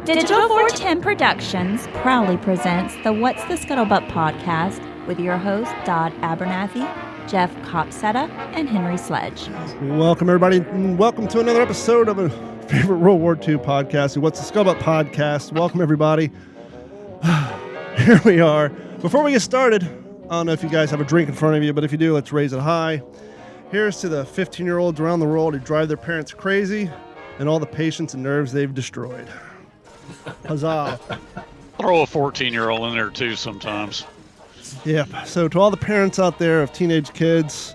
Digital 410 Productions proudly presents the What's the Scuttlebutt podcast with your hosts Dodd Abernathy, Jeff Copsetta, and Henry Sledge. Welcome, everybody, and welcome to another episode of a favorite World War II podcast, the What's the Scuttlebutt podcast. Welcome, everybody. Here we are. Before we get started, I don't know if you guys have a drink in front of you, but if you do, let's raise it high. Here's to the 15-year-olds around the world who drive their parents crazy and all the patience and nerves they've destroyed. Huzzah. Throw a 14-year-old in there too sometimes. Yep. So to all the parents out there of teenage kids,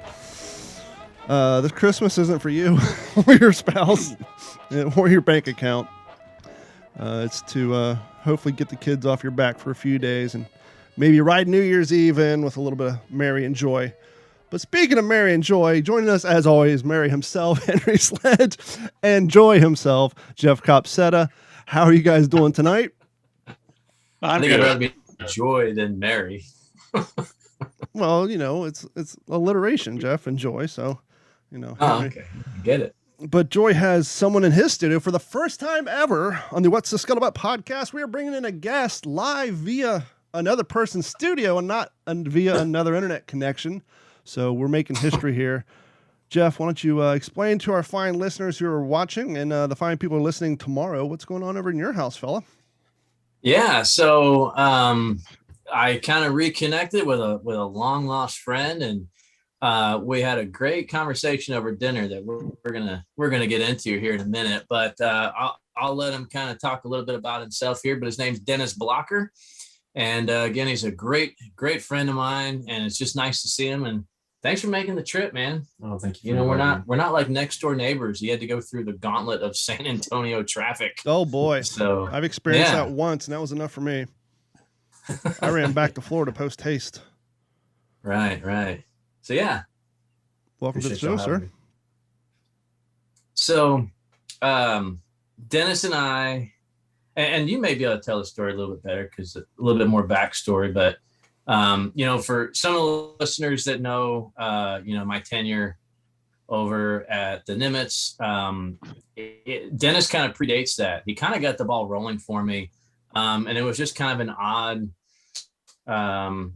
this Christmas isn't for you or your spouse or your bank account. It's to hopefully get the kids off your back for a few days and maybe ride New Year's Eve in with a little bit of merry and joy. But speaking of merry and joy, joining us as always, Merry himself, Henry Sledge, and Joy himself, Jeff Copsetta. How are you guys doing tonight? I think I'd rather be Joy than Merry. Well, you know, it's alliteration, Jeff, and Joy, so, you know. Oh, okay. Get it. But Joy has someone in his studio for the first time ever on the What's the Scuttlebutt podcast. We are bringing in a guest live via another person's studio and not via another internet connection. So we're making history here. Jeff, why don't you explain to our fine listeners who are watching and the fine people who are listening tomorrow what's going on over in your house, fella? Yeah, so I kind of reconnected with a long lost friend, and we had a great conversation over dinner that we're gonna get into here in a minute. But I'll let him kind of talk a little bit about himself here. But his name's Dennis-R-Blocker, and again, he's a great friend of mine, and it's just nice to see him. And thanks for making the trip, man. Oh, thank you. You know, we're not like next door neighbors. You had to go through the gauntlet of San Antonio traffic. Oh boy. So I've experienced that once, and that was enough for me. I ran back to Florida post haste. Right. So yeah. Welcome to the show, sir. Me. So Dennis and I, and you may be able to tell the story a little bit better because a little bit more backstory, but you know, for some of the listeners that know, you know, my tenure over at the Nimitz, Dennis kind of predates that. He kind of got the ball rolling for me. And it was just kind of an odd,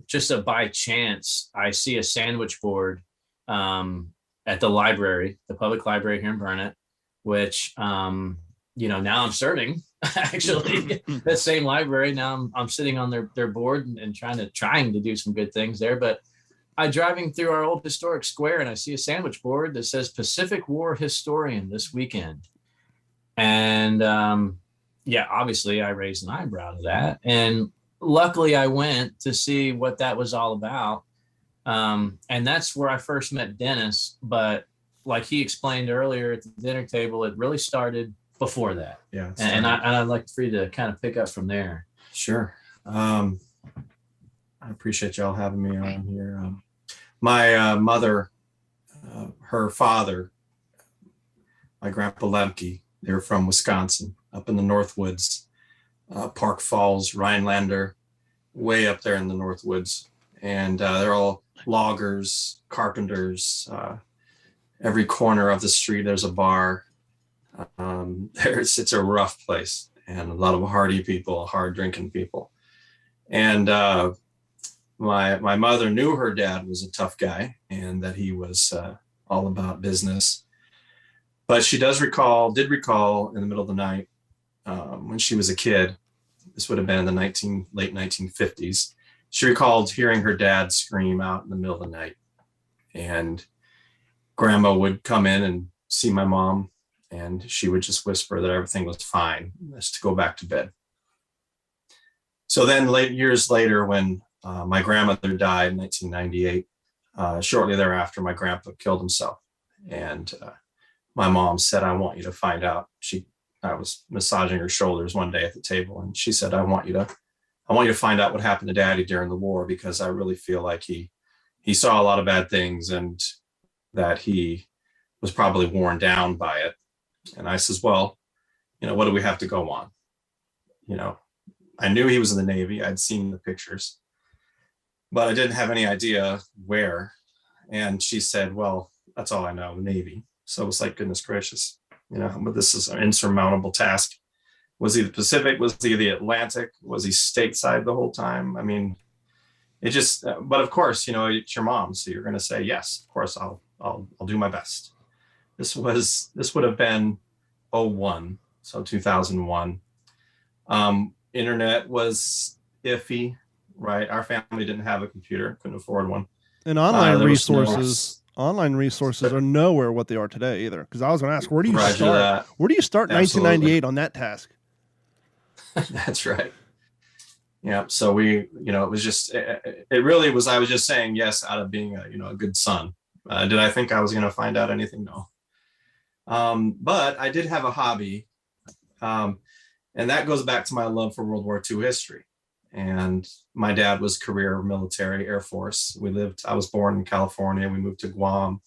just a by chance, I see a sandwich board at the library, the public library here in Burnet, which, you know, now I'm serving actually that same library. Now I'm sitting on their board and trying to do some good things there. But I'm driving through our old historic square and I see a sandwich board that says Pacific War Historian this weekend. And yeah, obviously I raised an eyebrow to that. And luckily I went to see what that was all about. And that's where I first met Dennis. But like he explained earlier at the dinner table, it really started before that. Yeah. And I'd like for you to kind of pick up from there. Sure. I appreciate y'all having me on here. My mother, her father, my grandpa Lemke, they were from Wisconsin, up in the Northwoods, Park Falls, Rhinelander, way up there in the Northwoods. And they're all loggers, carpenters. Every corner of the street, there's a bar. It's a rough place and a lot of hardy people, hard drinking people. And my mother knew her dad was a tough guy and that he was all about business. But she did recall in the middle of the night when she was a kid, this would have been in the late 1950s, she recalled hearing her dad scream out in the middle of the night. And grandma would come in and see my mom, and she would just whisper that everything was fine, just to go back to bed. So then years later, when my grandmother died in 1998, shortly thereafter, my grandpa killed himself. And my mom said, I want you to find out. I was massaging her shoulders one day at the table, and she said, I want you to find out what happened to Daddy during the war, because I really feel like he saw a lot of bad things and that he was probably worn down by it. And I says, well, you know, what do we have to go on? You know, I knew he was in the Navy. I'd seen the pictures, but I didn't have any idea where. And she said, well, that's all I know, the Navy. So it was like, goodness gracious, you know, but this is an insurmountable task. Was he the Pacific? Was he the Atlantic? Was he stateside the whole time? I mean, it just, but of course, it's your mom. So you're going to say, yes, of course, I'll do my best. This would have been 01, so 2001. Internet was iffy, right? Our family didn't have a computer, couldn't afford one. And online resources are nowhere what they are today either. Because I was going to ask, where do you start? Where do you start in 1998 on that task? That's right. Yeah. So it was just, it really was, I was just saying yes out of being a good son. Did I think I was going to find out anything? No. But I did have a hobby. And that goes back to my love for World War II history. And my dad was career military, Air Force. I was born in California. We moved to Guam,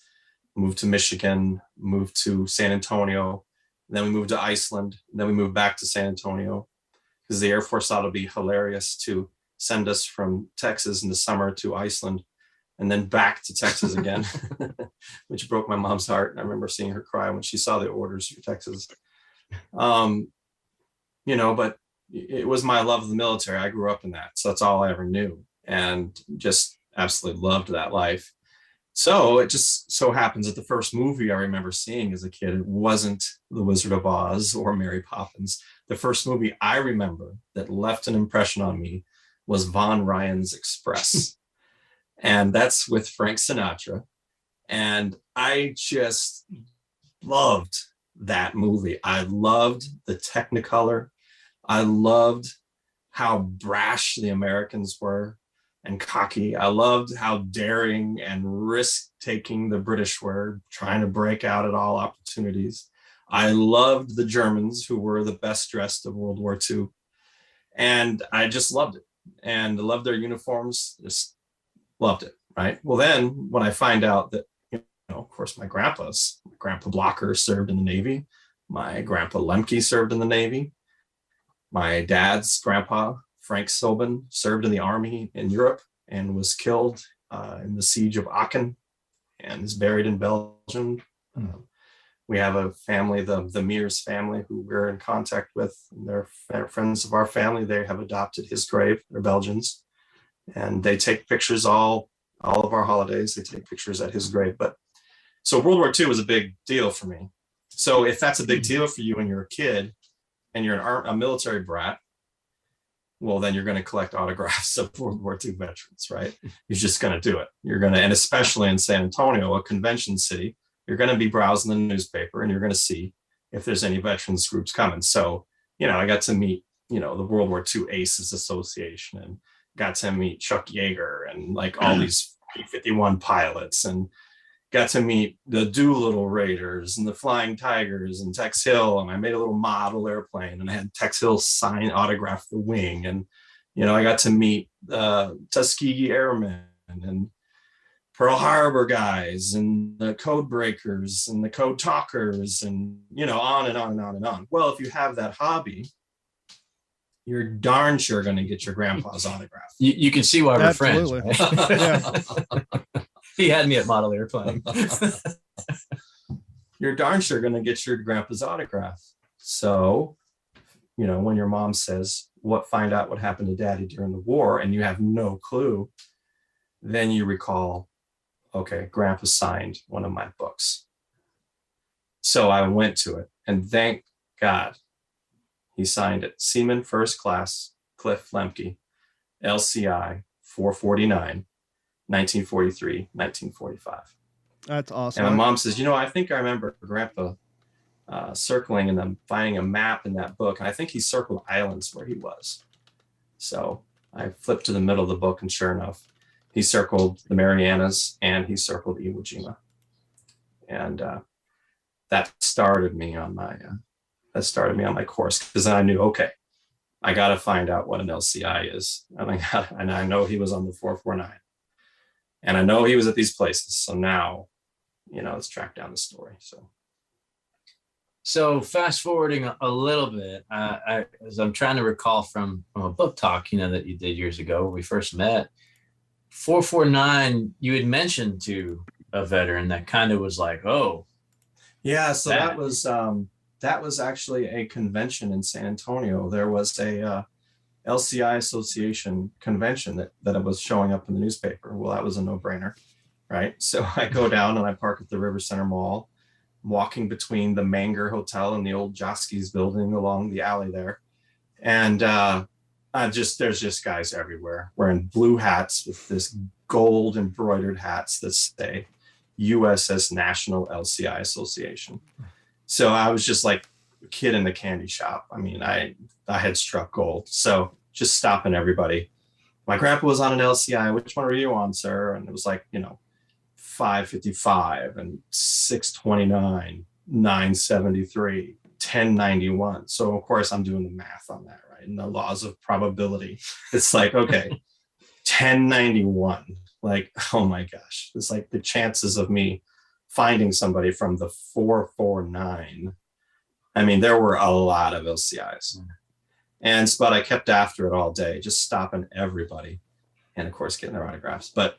moved to Michigan, moved to San Antonio. Then we moved to Iceland. Then we moved back to San Antonio because the Air Force thought it'd be hilarious to send us from Texas in the summer to Iceland and then back to Texas again, which broke my mom's heart. I remember seeing her cry when she saw the orders for Texas. But it was my love of the military. I grew up in that. So that's all I ever knew and just absolutely loved that life. So it just so happens that the first movie I remember seeing as a kid, it wasn't The Wizard of Oz or Mary Poppins. The first movie I remember that left an impression on me was Von Ryan's Express. And that's with Frank Sinatra. And I just loved that movie. I loved the Technicolor. I loved how brash the Americans were and cocky. I loved how daring and risk-taking the British were, trying to break out at all opportunities. I loved the Germans, who were the best dressed of World War II. And I just loved it. And I loved their uniforms, just loved it, right? Well, then when I find out that, of course, my grandpa Blocker served in the Navy. My grandpa Lemke served in the Navy. My dad's grandpa, Frank Sobin, served in the army in Europe and was killed in the siege of Aachen and is buried in Belgium. We have a family, the Mears family, who we're in contact with. They're friends of our family. They have adopted his grave. They're Belgians. And they take pictures all of our holidays. They take pictures at his grave. But so World War II was a big deal for me. So if that's a big deal for you when you're a kid and you're a military brat, well, then you're going to collect autographs of World War II veterans, right? You're just going to do it. And especially in San Antonio, a convention city, you're going to be browsing the newspaper and you're going to see if there's any veterans groups coming. So, I got to meet, the World War II Aces Association and got to meet Chuck Yeager and like all these P-51 pilots and got to meet the Doolittle Raiders and the Flying Tigers and Tex Hill. And I made a little model airplane and I had Tex Hill autograph the wing. And, I got to meet Tuskegee Airmen and Pearl Harbor guys and the code breakers and the code talkers and, on and on and on and on. Well, if you have that hobby, you're darn sure going to get your grandpa's autograph. You can see why we're friends. Right? Yeah. He had me at model airplane. You're darn sure going to get your grandpa's autograph. So, when your mom says, find out what happened to daddy during the war, and you have no clue, then you recall, okay, grandpa signed one of my books. So I went to it, and thank God he signed it. Seaman First Class, Cliff Lemke, LCI 449. 1943, 1945. That's awesome. And my mom says, I think I remember Grandpa circling and then finding a map in that book. And I think he circled islands where he was. So I flipped to the middle of the book and sure enough, he circled the Marianas and he circled Iwo Jima. And that started me on my course because then I knew, okay, I got to find out what an LCI is. And I know he was on the 449. And I know he was at these places. So now, let's track down the story. So fast forwarding a little bit, as I'm trying to recall from a book talk, that you did years ago when we first met, 449, you had mentioned to a veteran that kind of was like, oh. Yeah. So that was that was actually a convention in San Antonio. There was a LCI Association convention that was showing up in the newspaper. Well, that was a no-brainer, right? So I go down and I park at the River Center Mall, walking between the Manger Hotel and the old Joski's building along the alley there. And there's just guys everywhere wearing blue hats with this gold embroidered hats that say USS National LCI Association. So I was just like a kid in the candy shop. I mean, I had struck gold. So just stopping everybody. My grandpa was on an LCI. Which one are you on, sir? And it was like, 555 and 629, 973, 1091. So of course I'm doing the math on that, right? And the laws of probability. It's like, okay, 1091. Like, oh my gosh. It's like the chances of me finding somebody from the 449. I mean, there were a lot of LCIs. But I kept after it all day, just stopping everybody. And of course, getting their autographs. But,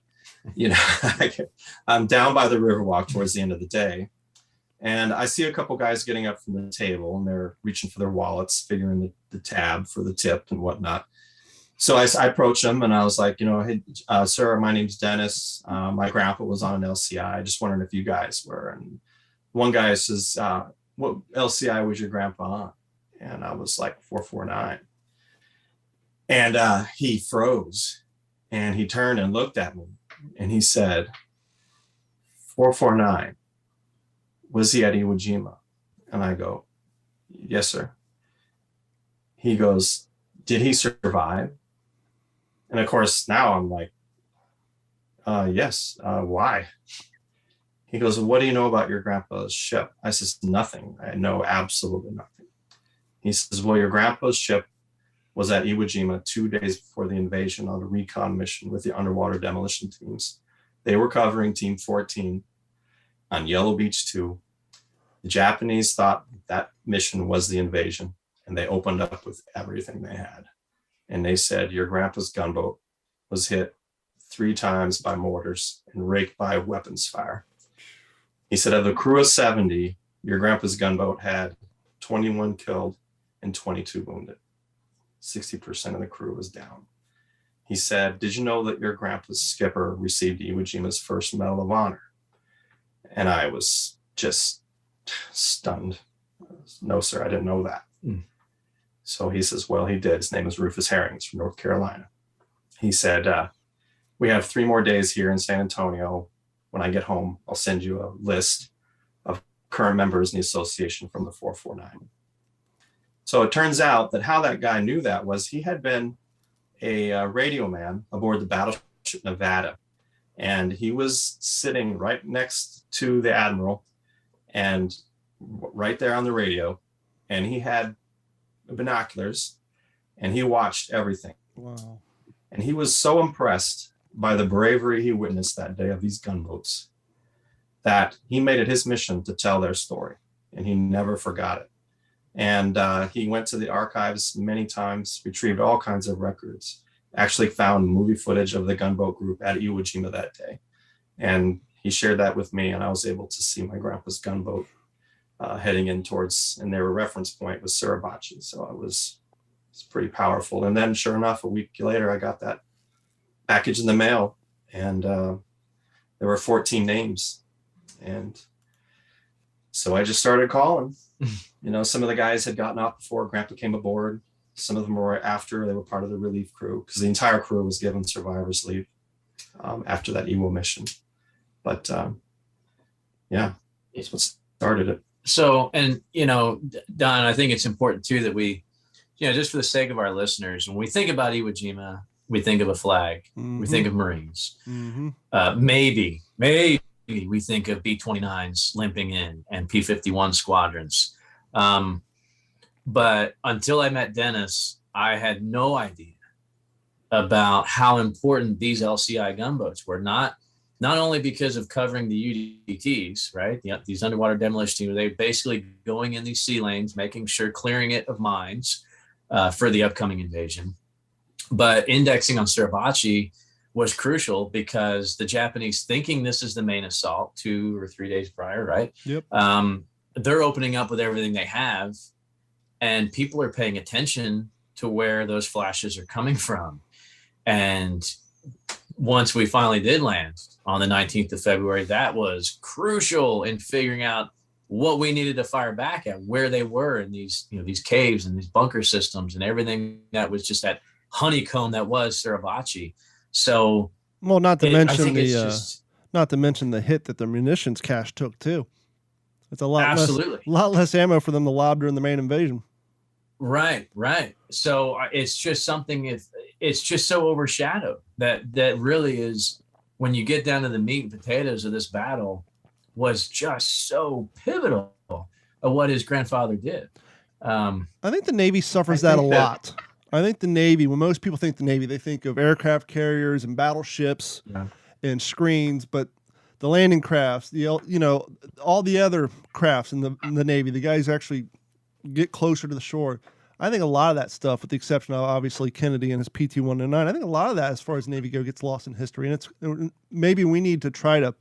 I'm down by the Riverwalk towards the end of the day. And I see a couple guys getting up from the table and they're reaching for their wallets, figuring the tab for the tip and whatnot. So I approached them and I was like, hey, sir, my name's Dennis. My grandpa was on an LCI. Just wondering if you guys were. And one guy says, what LCI was your grandpa on? And I was like 449. And he froze and he turned and looked at me and he said, 449, was he at Iwo Jima? And I go, yes, sir. He goes, did he survive? And of course, now I'm like, yes, why? He goes, what do you know about your grandpa's ship? I says, nothing. I know absolutely nothing. He says, well, your grandpa's ship was at Iwo Jima 2 days before the invasion on a recon mission with the underwater demolition teams. They were covering Team 14 on Yellow Beach 2. The Japanese thought that mission was the invasion, and they opened up with everything they had. And they said, your grandpa's gunboat was hit 3 times by mortars and raked by weapons fire. He said, of the crew of 70, your grandpa's gunboat had 21 killed and 22 wounded. 60% of the crew was down. He said, did you know that your grandpa's skipper received Iwo Jima's first Medal of Honor? And I was just stunned. No, sir, I didn't know that. So he says, well, he did. His name is Rufus Herring. He's from North Carolina. He said, we have 3 more days here in San Antonio. When I get home, I'll send you a list of current members in the association from the 449. So it turns out that how that guy knew that was he had been a radio man aboard the battleship Nevada. And he was sitting right next to the admiral and right there on the radio. And he had binoculars and he watched everything. Wow. And he was so impressed by the bravery he witnessed that day of these gunboats that he made it his mission to tell their story, and he never forgot it. And he went to the archives many times, retrieved all kinds of records, actually found movie footage of the gunboat group at Iwo Jima that day. And he shared that with me, and I was able to see my grandpa's gunboat heading in towards, and their reference point was Suribachi. So it's pretty powerful. And then sure enough, a week later, I got that package in the mail, and there were 14 names. And so I just started calling. Some of the guys had gotten off before Grandpa came aboard. Some of them were after. They were part of the relief crew because the entire crew was given survivor's leave after that Iwo mission. But yeah, that's what started it. So, and, Don, I think it's important too that we, just for the sake of our listeners, when we think about Iwo Jima, we think of a flag. Mm-hmm. We think of Marines. Mm-hmm. Maybe we think of B-29s limping in and P-51 squadrons. But until I met Dennis, I had no idea about how important these LCI gunboats were. Not only because of covering the UDTs, right? These underwater demolition teams, they basically going in these sea lanes, making sure clearing it of mines for the upcoming invasion. But indexing on Suribachi was crucial because the Japanese, thinking this is the main assault 2 or 3 days prior, right? Yep. they're opening up with everything they have, and people are paying attention to where those flashes are coming from. And once we finally did land on the 19th of February, that was crucial in figuring out what we needed to fire back at, where they were in these, these caves and these bunker systems and everything that was just that honeycomb that was Suribachi. So, well, not to mention the hit that the munitions cache took too. It's a lot less ammo for them to lob during the main invasion. Right. So it's just something. It's just so overshadowed that really is, when you get down to the meat and potatoes of this battle, was just so pivotal of what his grandfather did. I think the Navy suffers that a lot. I think the Navy, when most people think the Navy, they think of aircraft carriers and battleships and screens, but the landing crafts, all the other crafts in the Navy, the guys actually get closer to the shore. I think a lot of that stuff, with the exception of obviously Kennedy and his PT-109, I think a lot of that, as far as Navy go, gets lost in history. And maybe we need to try to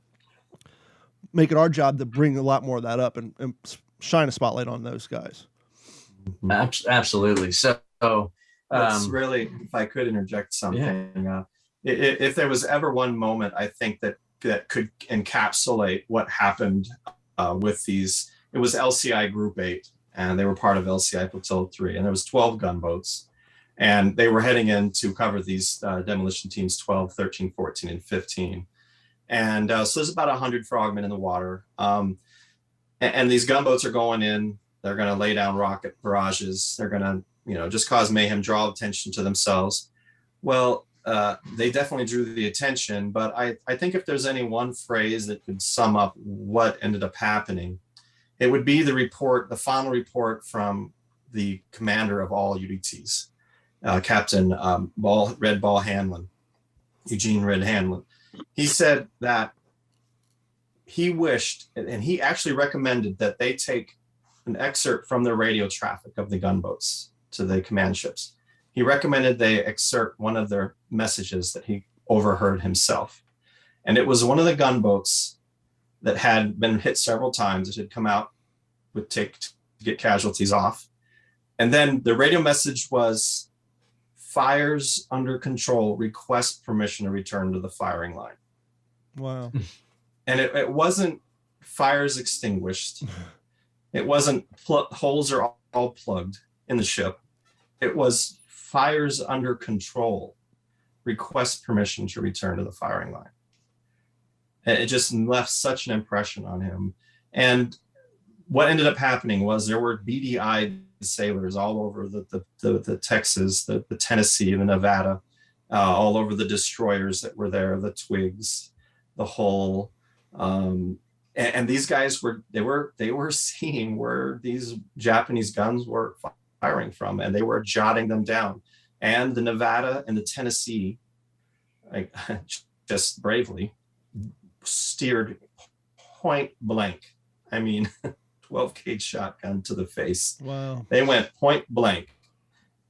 make it our job to bring a lot more of that up and shine a spotlight on those guys. Absolutely. So that's really, if I could interject something, if there was ever one moment, I think that could encapsulate what happened with these, it was LCI Group 8. And they were part of LCI Flotilla 3. And there was 12 gunboats. And they were heading in to cover these demolition teams 12, 13, 14, and 15. And so there's about 100 frogmen in the water. And these gunboats are going in. They're going to lay down rocket barrages. They're going to, just cause mayhem, draw attention to themselves. Well, they definitely drew the attention. But I think if there's any one phrase that could sum up what ended up happening, it would be the final report from the commander of all UDTs, Captain Eugene Red Hanlon. He said that he wished, and he actually recommended, that they take an excerpt from the radio traffic of the gunboats to the command ships. He recommended they excerpt one of their messages that he overheard himself. And it was one of the gunboats that had been hit several times. It had come out, would take to get casualties off. And then the radio message was, fires under control, request permission to return to the firing line. Wow. And it wasn't fires extinguished. It wasn't holes are all plugged in the ship. It was fires under control, request permission to return to the firing line. It just left such an impression on him. And what ended up happening was there were beady-eyed sailors all over the Texas, the Tennessee, the Nevada, all over the destroyers that were there, the Twigs, the Hull, and these guys were seeing where these Japanese guns were firing from, and they were jotting them down. And the Nevada and the Tennessee, just bravely steered point blank. 12 gauge shotgun to the face. Wow. They went point blank.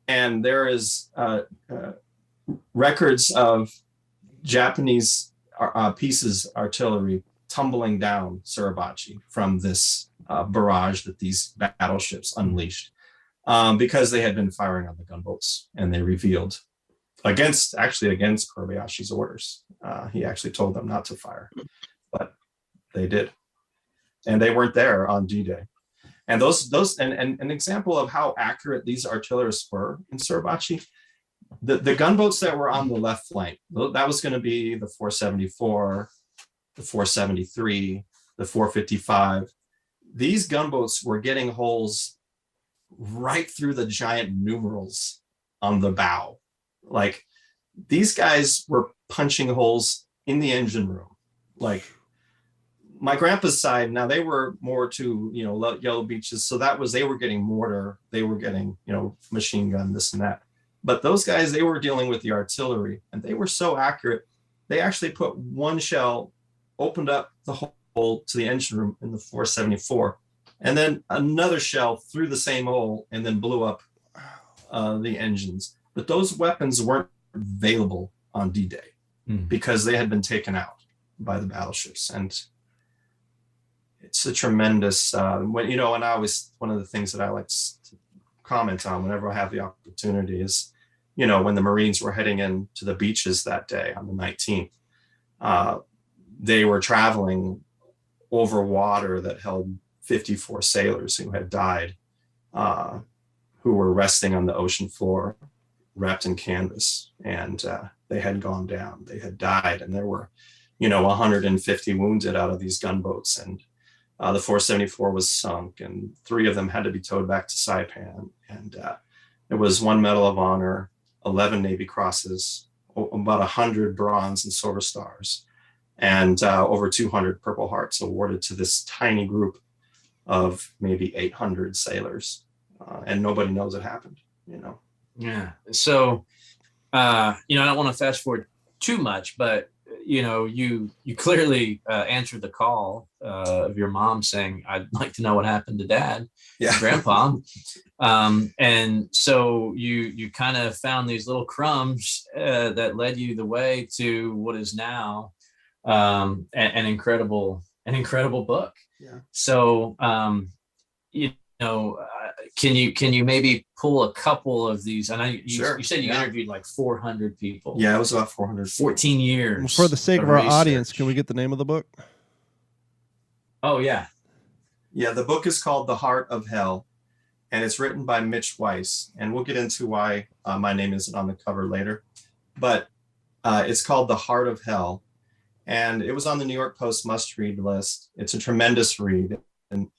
And there is records of Japanese artillery tumbling down Suribachi from this barrage that these battleships unleashed, because they had been firing on the gunboats, and they revealed against Kobayashi's orders. He actually told them not to fire, but they did. And they weren't there on D-Day. And and an example of how accurate these artillerists were in Suribachi, the gunboats that were on the left flank, that was going to be the 474, the 473, the 455. These gunboats were getting holes right through the giant numerals on the bow. Like, these guys were punching holes in the engine room. Like, my grandpa's side, now they were more to, Yellow Beaches. So they were getting mortar, they were getting, machine gun, this and that. But those guys, they were dealing with the artillery, and they were so accurate. They actually put one shell, opened up the hole to the engine room in the 474, and then another shell through the same hole and then blew up the engines. But those weapons weren't available on D-Day because they had been taken out by the battleships. And it's a tremendous, when, and I always, one of the things that I like to comment on whenever I have the opportunity is, when the Marines were heading into the beaches that day on the 19th, they were traveling over water that held 54 sailors who had died, who were resting on the ocean floor, wrapped in canvas, and they had gone down, they had died, and there were, 150 wounded out of these gunboats, and the 474 was sunk, and 3 of them had to be towed back to Saipan, and it was 1 Medal of Honor, 11 Navy Crosses, about 100 Bronze and Silver Stars, and over 200 Purple Hearts awarded to this tiny group of maybe 800 sailors, and nobody knows it happened. Yeah. So, I don't want to fast forward too much, but you clearly answered the call of your mom saying, "I'd like to know what happened to Dad, Grandpa." And so you kind of found these little crumbs that led you the way to what is now an incredible book. Yeah. So, can you maybe pull a couple of these? I know you said you interviewed like 400 people. Yeah, it was about 400. 14 years. For the sake of our research. audience, can we get the name of the book? Oh, yeah. Yeah, the book is called The Heart of Hell, and it's written by Mitch Weiss. And we'll get into why my name isn't on the cover later. But it's called The Heart of Hell. And it was on the New York Post must-read list. It's a tremendous read. And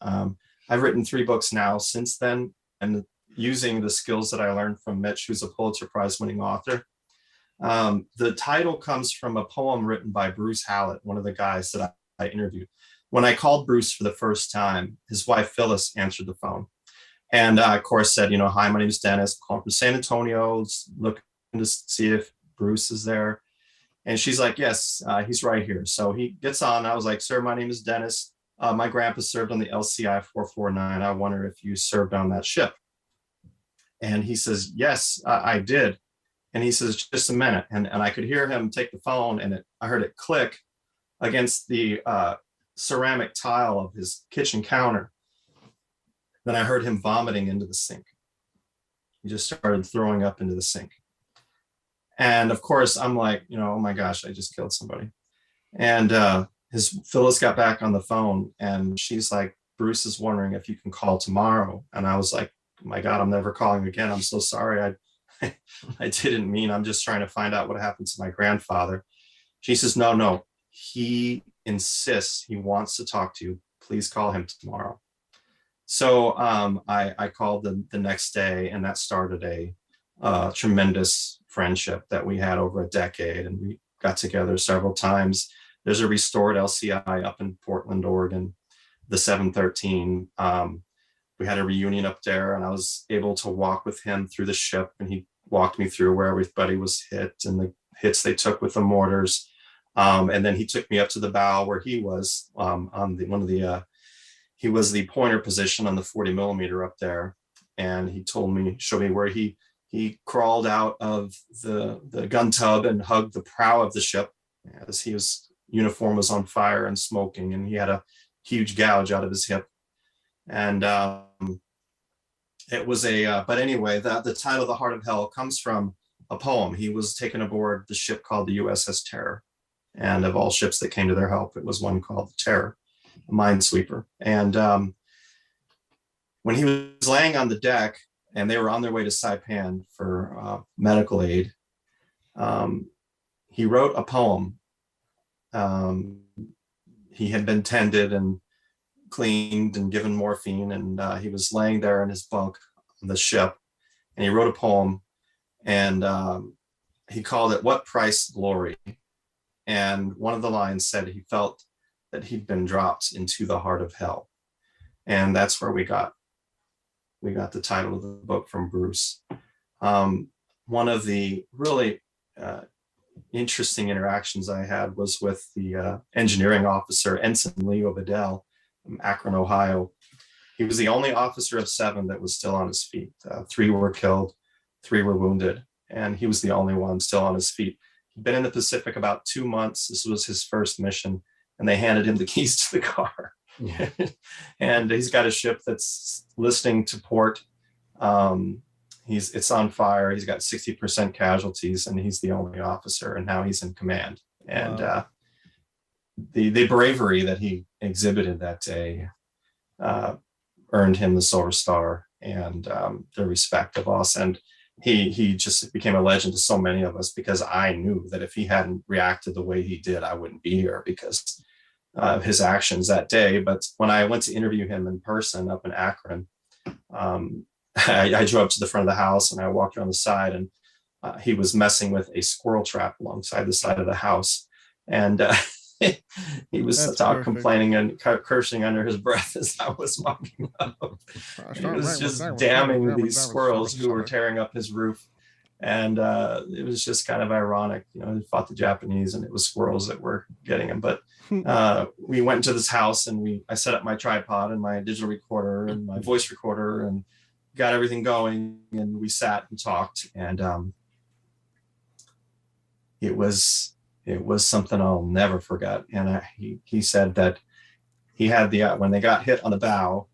I've written 3 books now since then, and using the skills that I learned from Mitch, who's a Pulitzer Prize winning author. The title comes from a poem written by Bruce Hallett, one of the guys that I interviewed. When I called Bruce for the first time, his wife Phyllis answered the phone, and of course said, "Hi, my name is Dennis, I'm calling from San Antonio, looking to see if Bruce is there." And she's like, "Yes, he's right here." So he gets on. I was like, "Sir, my name is Dennis. My grandpa served on the LCI 449. I wonder if you served on that ship." And he says, "Yes, I did." And he says, "Just a minute." And I could hear him take the phone, and I heard it click against the ceramic tile of his kitchen counter. Then I heard him vomiting into the sink. He just started throwing up into the sink. And of course, I'm like, oh my gosh, I just killed somebody. And Phyllis got back on the phone, and she's like, "Bruce is wondering if you can call tomorrow." And I was like, "Oh my God, I'm never calling again. I'm so sorry. I didn't mean, I'm just trying to find out what happened to my grandfather." She says, no, he insists, he wants to talk to you. Please call him tomorrow. So I called the next day, and that started a tremendous friendship that we had over a decade. And we got together several times. There's a restored LCI up in Portland, Oregon, the 713. We had a reunion up there, and I was able to walk with him through the ship, and he walked me through where everybody was hit and the hits they took with the mortars. And then he took me up to the bow where he was he was the pointer position on the 40 millimeter up there. And he showed me where he crawled out of the gun tub and hugged the prow of the ship as his uniform was on fire and smoking, and he had a huge gouge out of his hip. And it was but anyway, the title The Heart of Hell comes from a poem. He was taken aboard the ship called the USS Terror. And of all ships that came to their help, it was one called the Terror, a minesweeper. And when he was laying on the deck and they were on their way to Saipan for medical aid, he wrote a poem. He had been tended and cleaned and given morphine, and he was laying there in his bunk on the ship, and he wrote a poem, and he called it "What Price Glory?" And one of the lines said he felt that he'd been dropped into the heart of hell. And that's where we got the title of the book from Bruce. One of the really interesting interactions I had was with the engineering officer, Ensign Leo Bedell, from Akron, Ohio. He was the only officer of 7 that was still on his feet. 3 were killed, 3 were wounded, and he was the only one still on his feet. He'd been in the Pacific about 2 months. This was his first mission, and they handed him the keys to the car. And he's got a ship that's listening to port. It's on fire. He's got 60% casualties, and he's the only officer, and now he's in command. And Wow. The bravery that he exhibited that day earned him the Silver Star and the respect of us. And he just became a legend to so many of us, because I knew that if he hadn't reacted the way he did, I wouldn't be here because of his actions that day. But when I went to interview him in person up in Akron, I drove up to the front of the house and I walked around the side, and he was messing with a squirrel trap alongside the side of the house. And he was complaining and cursing under his breath as I was walking up. He was just damning these squirrels who were tearing up his roof. And it was just kind of ironic. You know, he fought the Japanese and it was squirrels that were getting him. But we went into this house and I set up my tripod and my digital recorder and my voice recorder and got everything going. And we sat and talked. And it was something I'll never forget. And he said that he had when they got hit on the bow,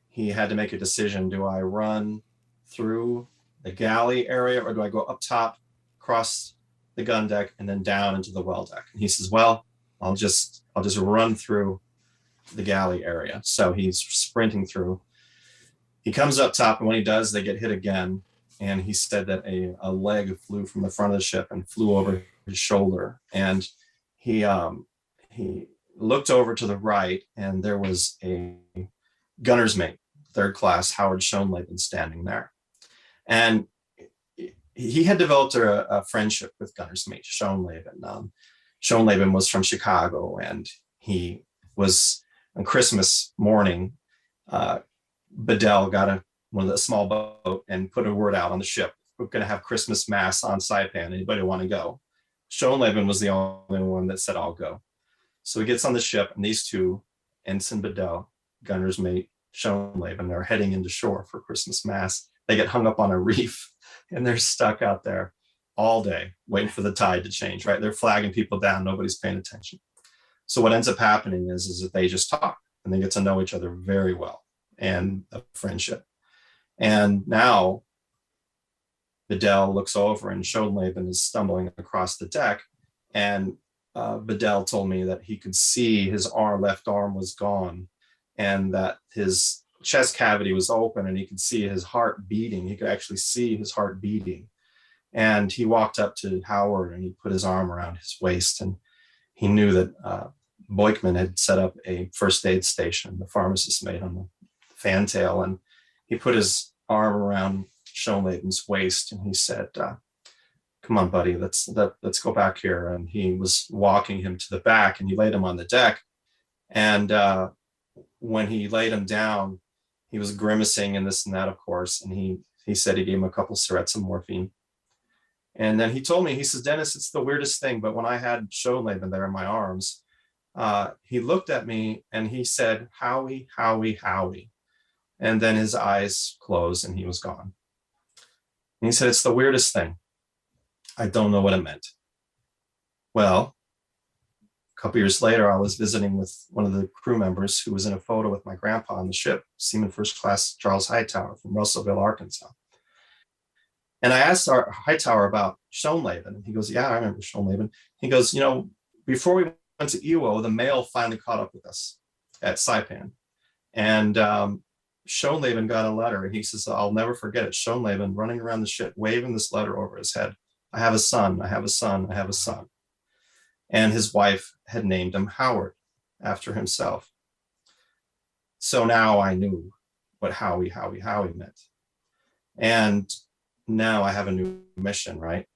he had to make a decision. Do I run through the galley area, or do I go up top, across the gun deck, and then down into the well deck? And he says, well, I'll just run through the galley area. So he's sprinting through. He comes up top, and when he does, they get hit again. And he said that a leg flew from the front of the ship and flew over his shoulder. And he looked over to the right, and there was a gunner's mate, third class Howard Schoenleben, standing there. And he had developed a friendship with gunner's mate Schoenleben. Schoenleben was from Chicago, and he was on Christmas morning. Bedell got one of the small boat and put a word out on the ship. We're going to have Christmas Mass on Saipan. Anybody want to go? Schoenleben was the only one that said, I'll go. So he gets on the ship, and these two, Ensign Bedell, gunner's mate Schoenleben, are heading into shore for Christmas Mass. They get hung up on a reef, and they're stuck out there all day waiting for the tide to change, right? They're flagging people down. Nobody's paying attention. So what ends up happening is that they just talk, and they get to know each other very well, and a friendship. And now Bedell looks over, and Schoenleben is stumbling across the deck. And Bedell told me that he could see his left arm was gone, and that his chest cavity was open, and he could see his heart beating. He could actually see his heart beating. And he walked up to Howard, and he put his arm around his waist, and he knew that Boykman had set up a first aid station, the pharmacist made on the fantail, and he put his arm around Schoenleben's waist, and he said, come on, buddy, let's go back here. And he was walking him to the back, and he laid him on the deck. And when he laid him down, he was grimacing and this and that, of course. And he said he gave him a couple syrettes of morphine. And then he told me, he says, Dennis, it's the weirdest thing, but when I had Schoenleben there in my arms, he looked at me and he said, Howie, Howie, Howie. And then his eyes closed and he was gone. And he said, it's the weirdest thing. I don't know what it meant. Well, a couple years later, I was visiting with one of the crew members who was in a photo with my grandpa on the ship, Seaman First Class Charles Hightower from Russellville, Arkansas. And I asked our Hightower about Schoenleben. And he goes, yeah, I remember Schoenleben. He goes, before we went to Iwo, the mail finally caught up with us at Saipan. And Schoenleben got a letter. And he says, I'll never forget it. Schoenleben running around the ship, waving this letter over his head. I have a son, I have a son, I have a son. And his wife had named him Howard after himself. So now I knew what Howie, Howie, Howie meant. And now I have a new mission, right?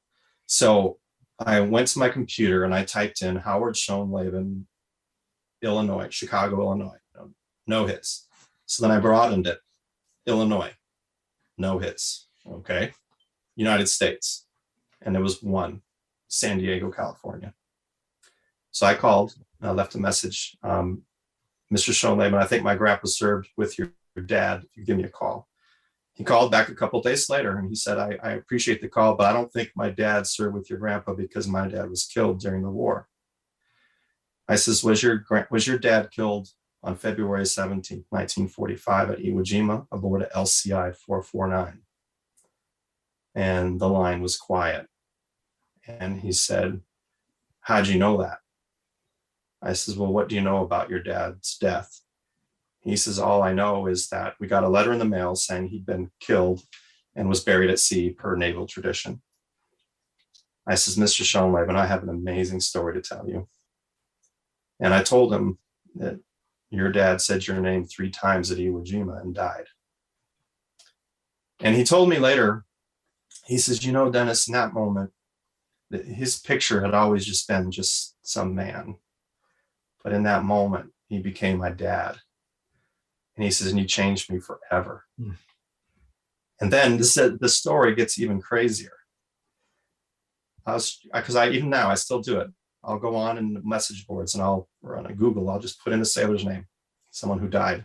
So I went to my computer and I typed in Howard Schoenleben, Illinois, Chicago, Illinois, no hits. So then I broadened it, Illinois, no hits, okay? United States. And there was one, San Diego, California. So I called, I left a message. Mr. Schoenleben, I think my grandpa served with your dad. If you give me a call. He called back a couple of days later and he said, I appreciate the call, but I don't think my dad served with your grandpa because my dad was killed during the war. I says, was your dad killed on February 17th, 1945 at Iwo Jima aboard a LCI 449. And the line was quiet. And he said, how'd you know that? I says, well, what do you know about your dad's death? He says, all I know is that we got a letter in the mail saying he'd been killed and was buried at sea per naval tradition. I says, Mr. Schoenleben, I have an amazing story to tell you. And I told him that your dad said your name 3 times at Iwo Jima and died. And he told me later, he says, you know, Dennis, in that moment, his picture had always just been just some man. But in that moment, he became my dad. And he says, and you changed me forever. Mm. And then the story gets even crazier. Because even now, I still do it. I'll go on in message boards and I'll run a Google. I'll just put in a sailor's name, someone who died.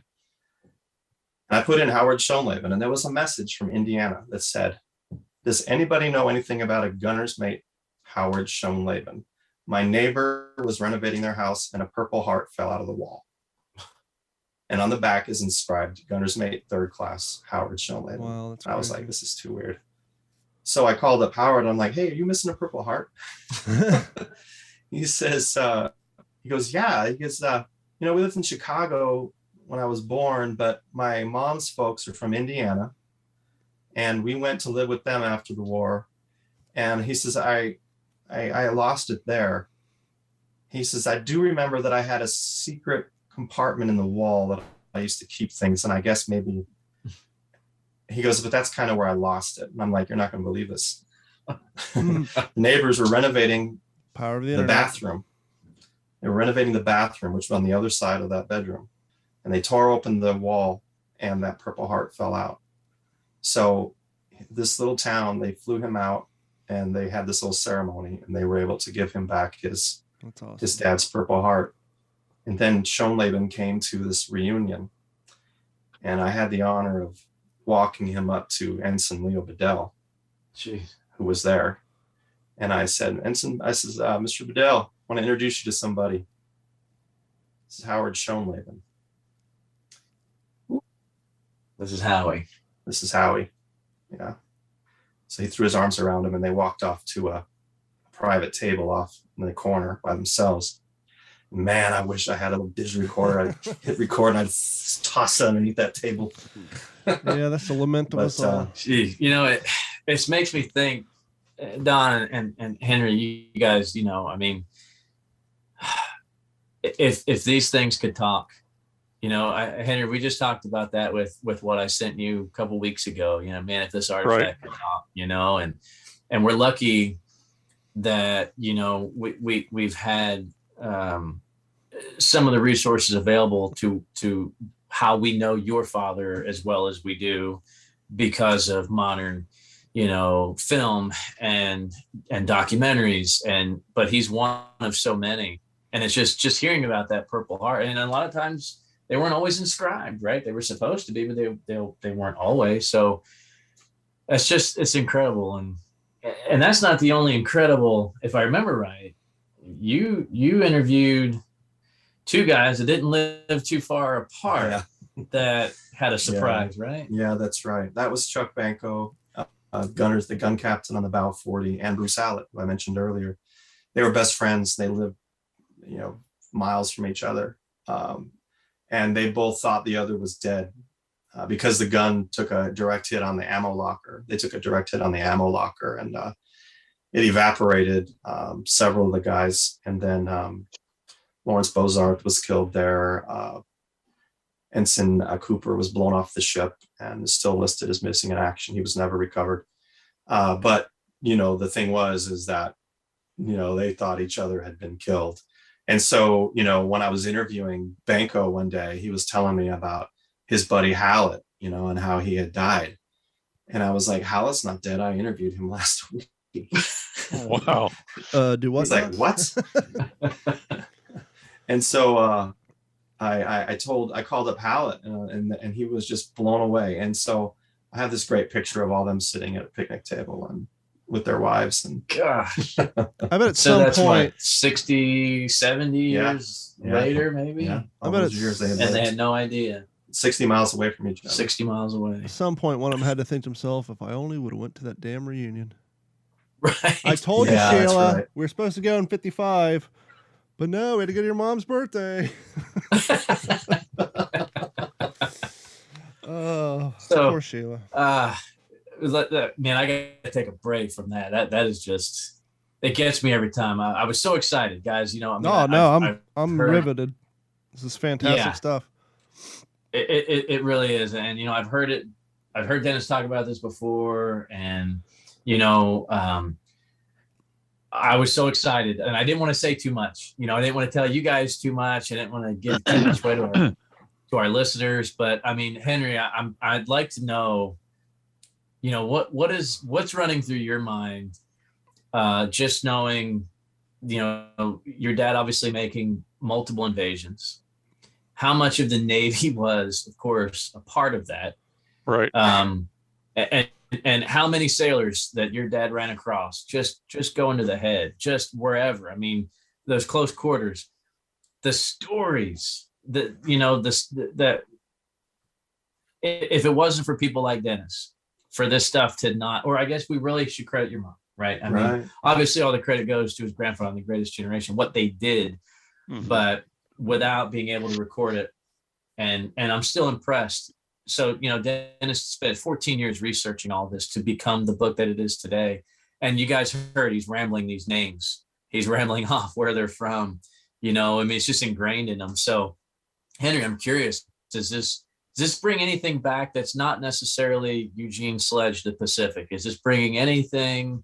And I put in Howard Schoenleben, and there was a message from Indiana that said, does anybody know anything about a gunner's mate, Howard Schoenleben? My neighbor was renovating their house and a Purple Heart fell out of the wall. And on the back is inscribed, gunner's mate, 3rd class, Howard Schoenleben. Wow, I was like, this is too weird. So I called up Howard. I'm like, hey, are you missing a Purple Heart? He says, he goes, yeah. He goes, we lived in Chicago when I was born, but my mom's folks are from Indiana. And we went to live with them after the war. And he says, I lost it there. He says, I do remember that I had a secret compartment in the wall that I used to keep things. And I guess maybe, he goes, but that's kind of where I lost it. And I'm like, you're not going to believe this. The neighbors were renovating the bathroom. They were renovating the bathroom, which was on the other side of that bedroom. And they tore open the wall and that Purple Heart fell out. So this little town, they flew him out and they had this little ceremony and they were able to give him back his dad's Purple Heart. And then Schoenleben came to this reunion. And I had the honor of walking him up to Ensign Leo Bedell, who was there. And I said, Ensign, Mr. Bedell, I want to introduce you to somebody. This is Howard Schoenleben. This is Howie. This is Howie. Yeah. So he threw his arms around him and they walked off to a private table off in the corner by themselves. Man, I wish I had a little digital recorder. I'd hit record and I'd toss it underneath that table. Yeah, that's a lament of us all. Gee, it makes me think, Don and Henry, you guys, I mean, if these things could talk, Henry, we just talked about that with what I sent you a couple weeks ago. Man, if this artifact could talk, and we're lucky that we've had some of the resources available to how we know your father as well as we do because of modern film and documentaries, but he's one of so many. And it's just hearing about that Purple Heart, and a lot of times they weren't always inscribed, right? They were supposed to be, but they weren't always. So it's incredible. And that's not the only incredible, if I remember right, you interviewed 2 guys that didn't live too far apart that had a surprise, right? Yeah, that's right. That was Chuck Banco, Gunners, the gun captain on the Bow 40, and Bruce Allett, who I mentioned earlier. They were best friends. They lived, miles from each other. And they both thought the other was dead because the gun took a direct hit on the ammo locker. They took a direct hit on the ammo locker and it evaporated several of the guys. And then Lawrence Bozarth was killed there. Ensign Cooper was blown off the ship and is still listed as missing in action. He was never recovered. But, the thing is that, they thought each other had been killed. And so, when I was interviewing Banco one day, he was telling me about his buddy Hallett, and how he had died. And I was like, Hallett's not dead. I interviewed him last week. Wow. Do what? He's like, what? And so I called up Hallett and he was just blown away. And so I have this great picture of all them sitting at a picnic table and with their wives. And Gosh. I bet at So some that's point, what, 60, 70 Yeah. years Yeah. later, maybe? yeah, I all bet those it's- years they had And they lived had no idea. 60 miles away from each other. 60 miles away. at some point, one of them had to think to himself, if I only would have went to that damn reunion. Right. I told Yeah, you, that's Sheila, right. we were supposed to go in 55, but no, we had to go to your mom's birthday. Oh, So, poor Sheila. Man, I gotta take a break from that. That is just, it gets me every time. I was so excited, guys. You know, I mean, I'm heard- riveted. This is fantastic Yeah. stuff. It really is. And, you know, I've heard Dennis talk about this before, and, you know, I was so excited, and I didn't want to say too much. You know, I didn't want to tell you guys too much. I didn't want to give too much away to our listeners. But I mean, Henry, I'd like to know, you know, what's running through your mind, just knowing, you know, your dad obviously making multiple invasions. How much of the Navy was, of course, a part of that, Right. and how many sailors that your dad ran across, just going to the head, just wherever. I mean, those close quarters, the stories that, you know, that if it wasn't for people like Dennis, for this stuff to not, or I guess we really should credit your mom, right? I mean, obviously all the credit goes to his grandfather and the Greatest Generation, what they did, but without being able to record it. And I'm still impressed. So, you know, Dennis spent 14 years researching all this to become the book that it is today. And you guys heard he's rambling these names. He's rambling off where they're from. You know, I mean, it's just ingrained in them. So, Henry, I'm curious, does this bring anything back that's not necessarily Eugene Sledge, the Pacific? Is this bringing anything,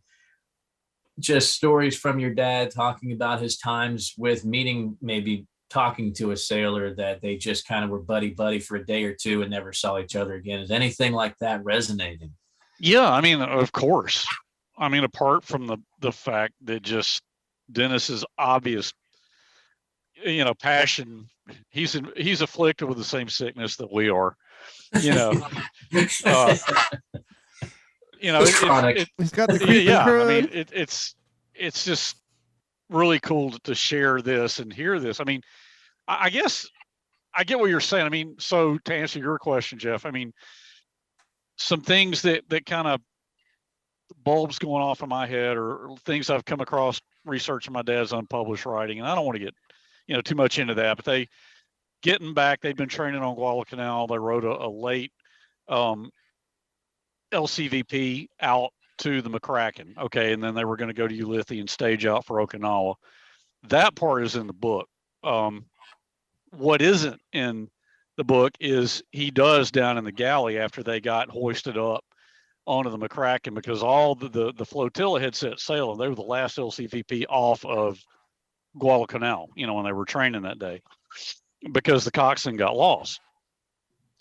just stories from your dad talking about his times with meeting, maybe talking to a sailor that they just kind of were buddy for a day or two and never saw each other again? Is anything like that resonating? Yeah, I mean, of course. I mean, apart from the fact that just Dennis's obvious, you know, passion, he's afflicted with the same sickness that we are, you know. You know, He's got the creeping yeah. crud. I mean, it's just really cool to share this and hear this. I mean, I guess I get what you're saying. I mean, so to answer your question, Jeff, I mean, some things that kind of bulbs going off in my head, or things I've come across researching my dad's unpublished writing, and I don't want to get, you know, too much into that, but getting back, they've been training on Guadalcanal. They wrote a late LCVP out to the McCracken, okay, and then they were going to go to Ulithi and stage out for Okinawa. That part is in the book. What isn't in the book is he does down in the galley after they got hoisted up onto the McCracken, because all the flotilla had set sail, and they were the last LCVP off of Guadalcanal, you know, when they were training that day, because the coxswain got lost.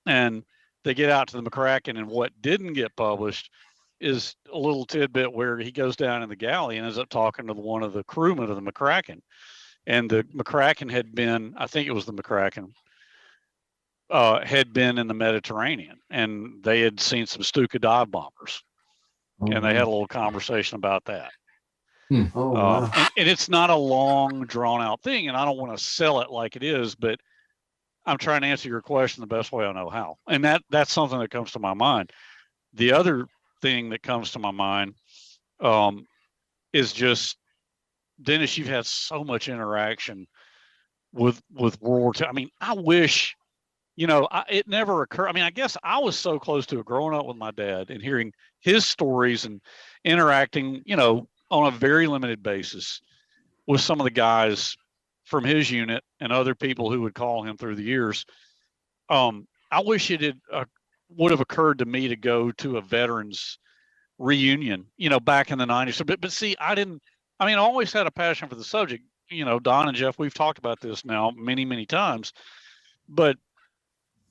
And they get out to the McCracken, and what didn't get published is a little tidbit where he goes down in the galley and ends up talking to one of the crewmen of the McCracken. And the McCracken had been, I think it was the McCracken, had been in the Mediterranean, and they had seen some Stuka dive bombers, and they had a little conversation about that. Oh, wow. And it's not a long, drawn-out thing, and I don't want to sell it like it is, but I'm trying to answer your question the best way I know how. And that's something that comes to my mind. The other thing that comes to my mind is just, Dennis, you've had so much interaction with World War II. I mean, I wish, you know, it never occurred. I mean, I guess I was so close to it growing up with my dad and hearing his stories and interacting, you know, on a very limited basis with some of the guys from his unit and other people who would call him through the years. I wish it would have occurred to me to go to a veterans reunion, you know, back in the 90s. But see, I always had a passion for the subject. You know, Don and Jeff, we've talked about this now many, many times, but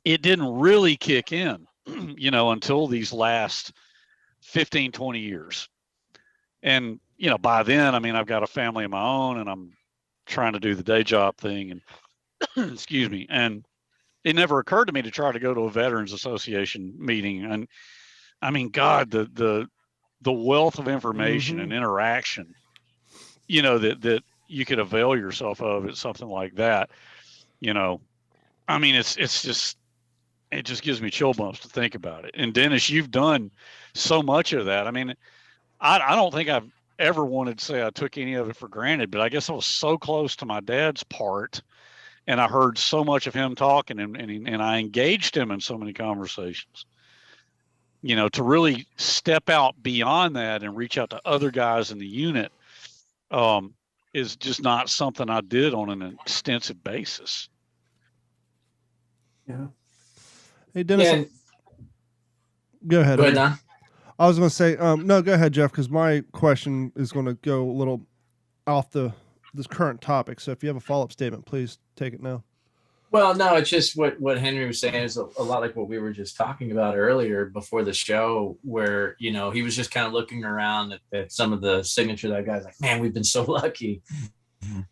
it didn't really kick in, you know, until these last 15, 20 years. And, you know, by then, I mean, I've got a family of my own, and I'm trying to do the day job thing, and excuse me. And it never occurred to me to try to go to a Veterans Association meeting. And I mean, God, the the wealth of information and interaction, you know, that you could avail yourself of at something like that. You know, I mean, it just gives me chill bumps to think about it. And Dennis, you've done so much of that. I mean, I don't think I've ever wanted to say I took any of it for granted, but I guess I was so close to my dad's part, and I heard so much of him talking, and I engaged him in so many conversations. You know, to really step out beyond that and reach out to other guys in the unit is just not something I did on an extensive basis. Yeah. Hey, Dennis. Yeah. Go ahead. Go ahead, Don. I was going to say, no, go ahead, Jeff, because my question is going to go a little off this current topic. So if you have a follow-up statement, please take it now. Well, no, it's just what Henry was saying is a lot like what we were just talking about earlier before the show, where, you know, he was just kind of looking around at some of the signature that guys like, man, we've been so lucky.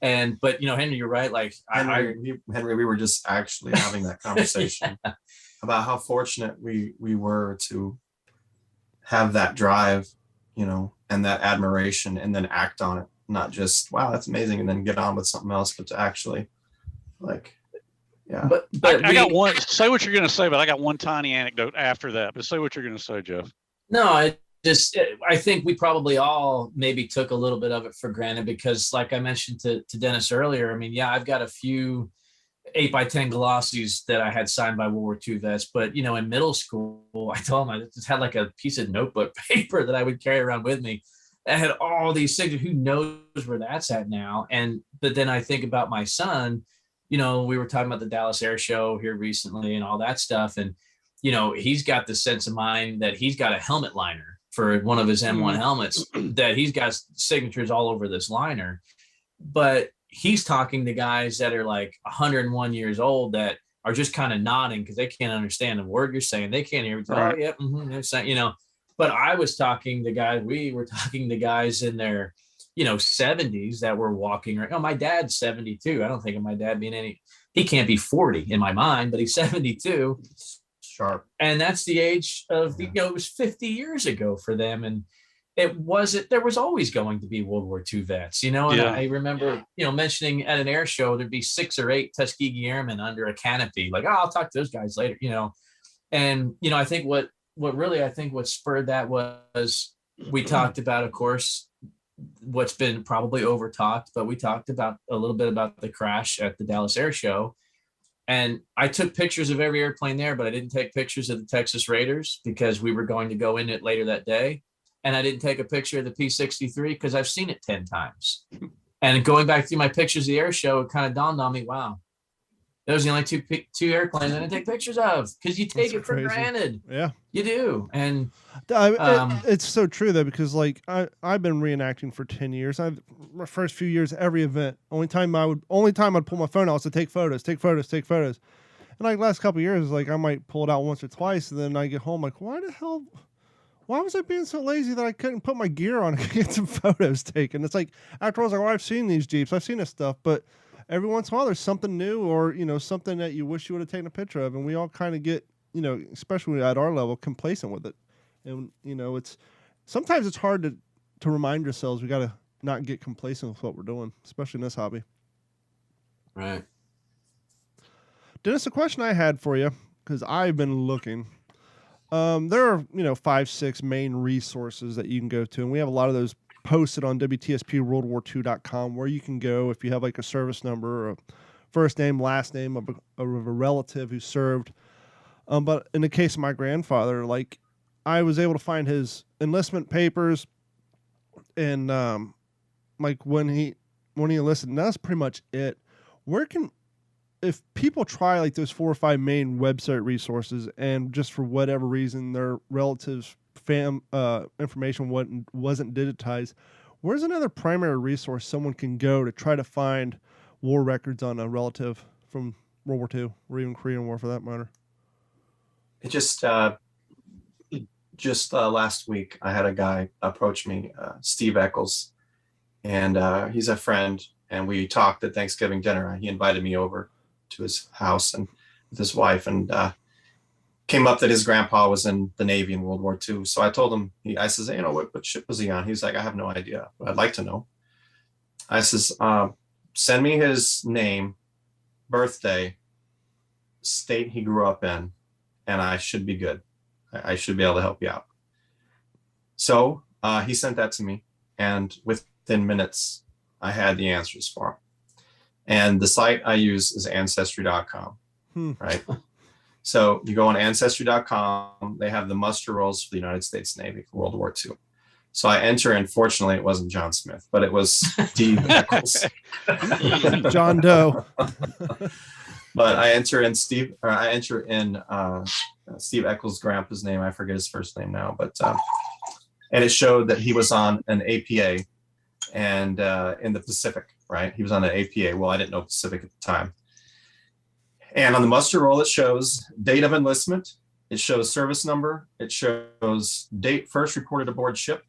But, you know, Henry, you're right. Like Henry, we were just actually having that conversation about how fortunate we were to have that drive, you know, and that admiration, and then act on it. Not just, wow, that's amazing, and then get on with something else, but to actually, like, yeah. But I got one. Say what you're going to say, but I got one tiny anecdote after that. But say what you're going to say, Jeff. No, I think we probably all maybe took a little bit of it for granted because, like I mentioned to Dennis earlier, I mean, yeah, I've got a few 8x10 glossies that I had signed by World War II vets, but, you know, in middle school, I told him I just had like a piece of notebook paper that I would carry around with me that had all these signatures. Who knows where that's at now? But then I think about my son. You know, we were talking about the Dallas Air Show here recently and all that stuff. And, you know, he's got the sense of mind that he's got a helmet liner for one of his M1 helmets that he's got signatures all over this liner. But he's talking to guys that are like 101 years old that are just kind of nodding because they can't understand the word you're saying. They can't hear. Right. Oh, yeah, they're saying, you know. But I was talking to guys. We were talking to guys in their, you know, 70s that were walking around. Oh, my dad's 72. I don't think of my dad being any. He can't be 40 in my mind, but he's 72. Sharp. And that's the age of the. You know, it was 50 years ago for them, and it wasn't. There was always going to be World War II vets, you know. And I remember, you know, mentioning at an air show there'd be 6 or 8 Tuskegee Airmen under a canopy. Like, oh, I'll talk to those guys later, you know. And you know, I think what spurred that was we talked about, of course, what's been probably over talked, but we talked about a little bit about the crash at the Dallas Air Show. And I took pictures of every airplane there, but I didn't take pictures of the Texas Raiders because we were going to go in it later that day. And I didn't take a picture of the P-63 because I've seen it 10 times. And going back through my pictures of the air show, it kind of dawned on me, wow, those are the only two airplanes I didn't take pictures of because you take it for granted. Yeah, you do. And it's so true though, because like I've been reenacting for 10 years. My first few years, every event, only time I'd pull my phone out was to take photos. And like last couple of years, like I might pull it out once or twice, and then I get home like, why was I being so lazy that I couldn't put my gear on and get some photos taken? It's like afterwards, like, well, I've seen these Jeeps, I've seen this stuff, but every once in a while there's something new, or, you know, something that you wish you would have taken a picture of, and we all kind of get, you know, especially at our level, complacent with it. And, you know, sometimes it's hard to remind yourselves we got to not get complacent with what we're doing, especially in this hobby. Right. Dennis, a question I had for you, because I've been looking. There are, you know, 5-6 main resources that you can go to, and we have a lot of those posted on WTSPWWIIEP-136-Dennis-R-Blocker, where you can go if you have like a service number or a first name, last name of a relative who served. But in the case of my grandfather, like I was able to find his enlistment papers, and like when he enlisted, and that's pretty much it. If people try like those 4 or 5 main website resources, and just for whatever reason their relatives' information wasn't digitized, where's another primary resource someone can go to try to find war records on a relative from World War II, or even Korean War for that matter? It just last week I had a guy approach me, Steve Eccles, and he's a friend, and we talked at Thanksgiving dinner. He invited me over to his house and with his wife, and came up that his grandpa was in the Navy in World War II. So I told him, I says, you know, what ship was he on? He's like, I have no idea, but I'd like to know. I says, send me his name, birthday, state he grew up in, and I should be good. I should be able to help you out. So he sent that to me, and within minutes, I had the answers for him. And the site I use is ancestry.com, right? So you go on ancestry.com, they have the muster rolls for the United States Navy for World War II. So I enter in, fortunately, it wasn't John Smith, but it was Steve Eccles. John Doe. But I enter in Steve Eccles' grandpa's name. I forget his first name now, but and it showed that he was on an APA and in the Pacific, right? He was on an APA. Well, I didn't know Pacific at the time. And on the muster roll, it shows date of enlistment. It shows service number. It shows date first reported aboard ship.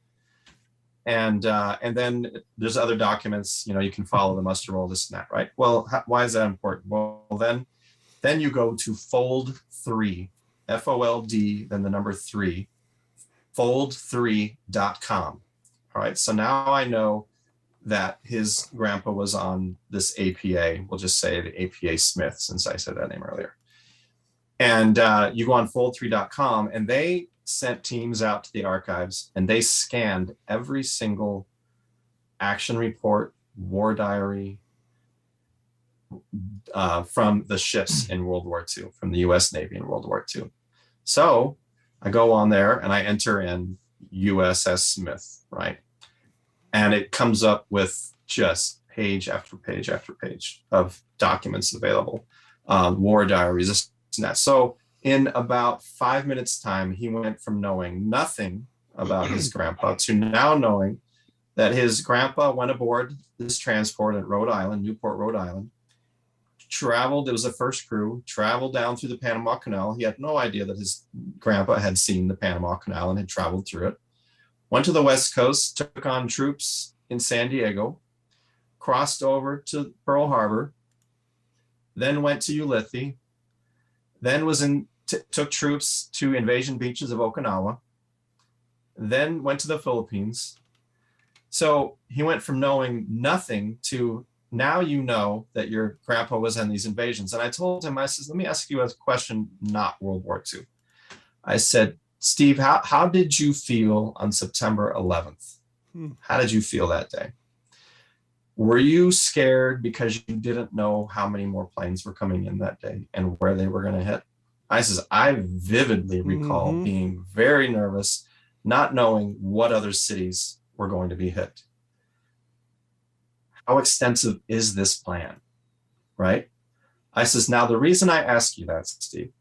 And then there's other documents, you know, you can follow the muster roll, this and that, right? Well, why is that important? Well, then you go to fold 3, FOLD, then the number 3, fold3.com. All right, so now I know that his grandpa was on this APA. We'll just say the APA Smith, since I said that name earlier. And you go on fold3.com, and they sent teams out to the archives, and they scanned every single action report, war diary from the ships in World War II, from the US Navy in World War II. So I go on there and I enter in USS Smith, right? And it comes up with just page after page after page of documents available, war diaries, this and that. So in about 5 minutes time, he went from knowing nothing about his grandpa to now knowing that his grandpa went aboard this transport at Rhode Island, Newport, Rhode Island, traveled, it was the first crew, traveled down through the Panama Canal. He had no idea that his grandpa had seen the Panama Canal and had traveled through it. Went to the West Coast, took on troops in San Diego, crossed over to Pearl Harbor, then went to Ulithi, then took troops to invasion beaches of Okinawa, then went to the Philippines. So he went from knowing nothing to now you know that your grandpa was in these invasions. And I told him, I said, let me ask you a question, not World War II. I said, Steve, how did you feel on September 11th? How did you feel that day? Were you scared because you didn't know how many more planes were coming in that day and where they were going to hit? I says, I vividly recall being very nervous, not knowing what other cities were going to be hit. How extensive is this plan, right? I says, now the reason I ask you that, Steve,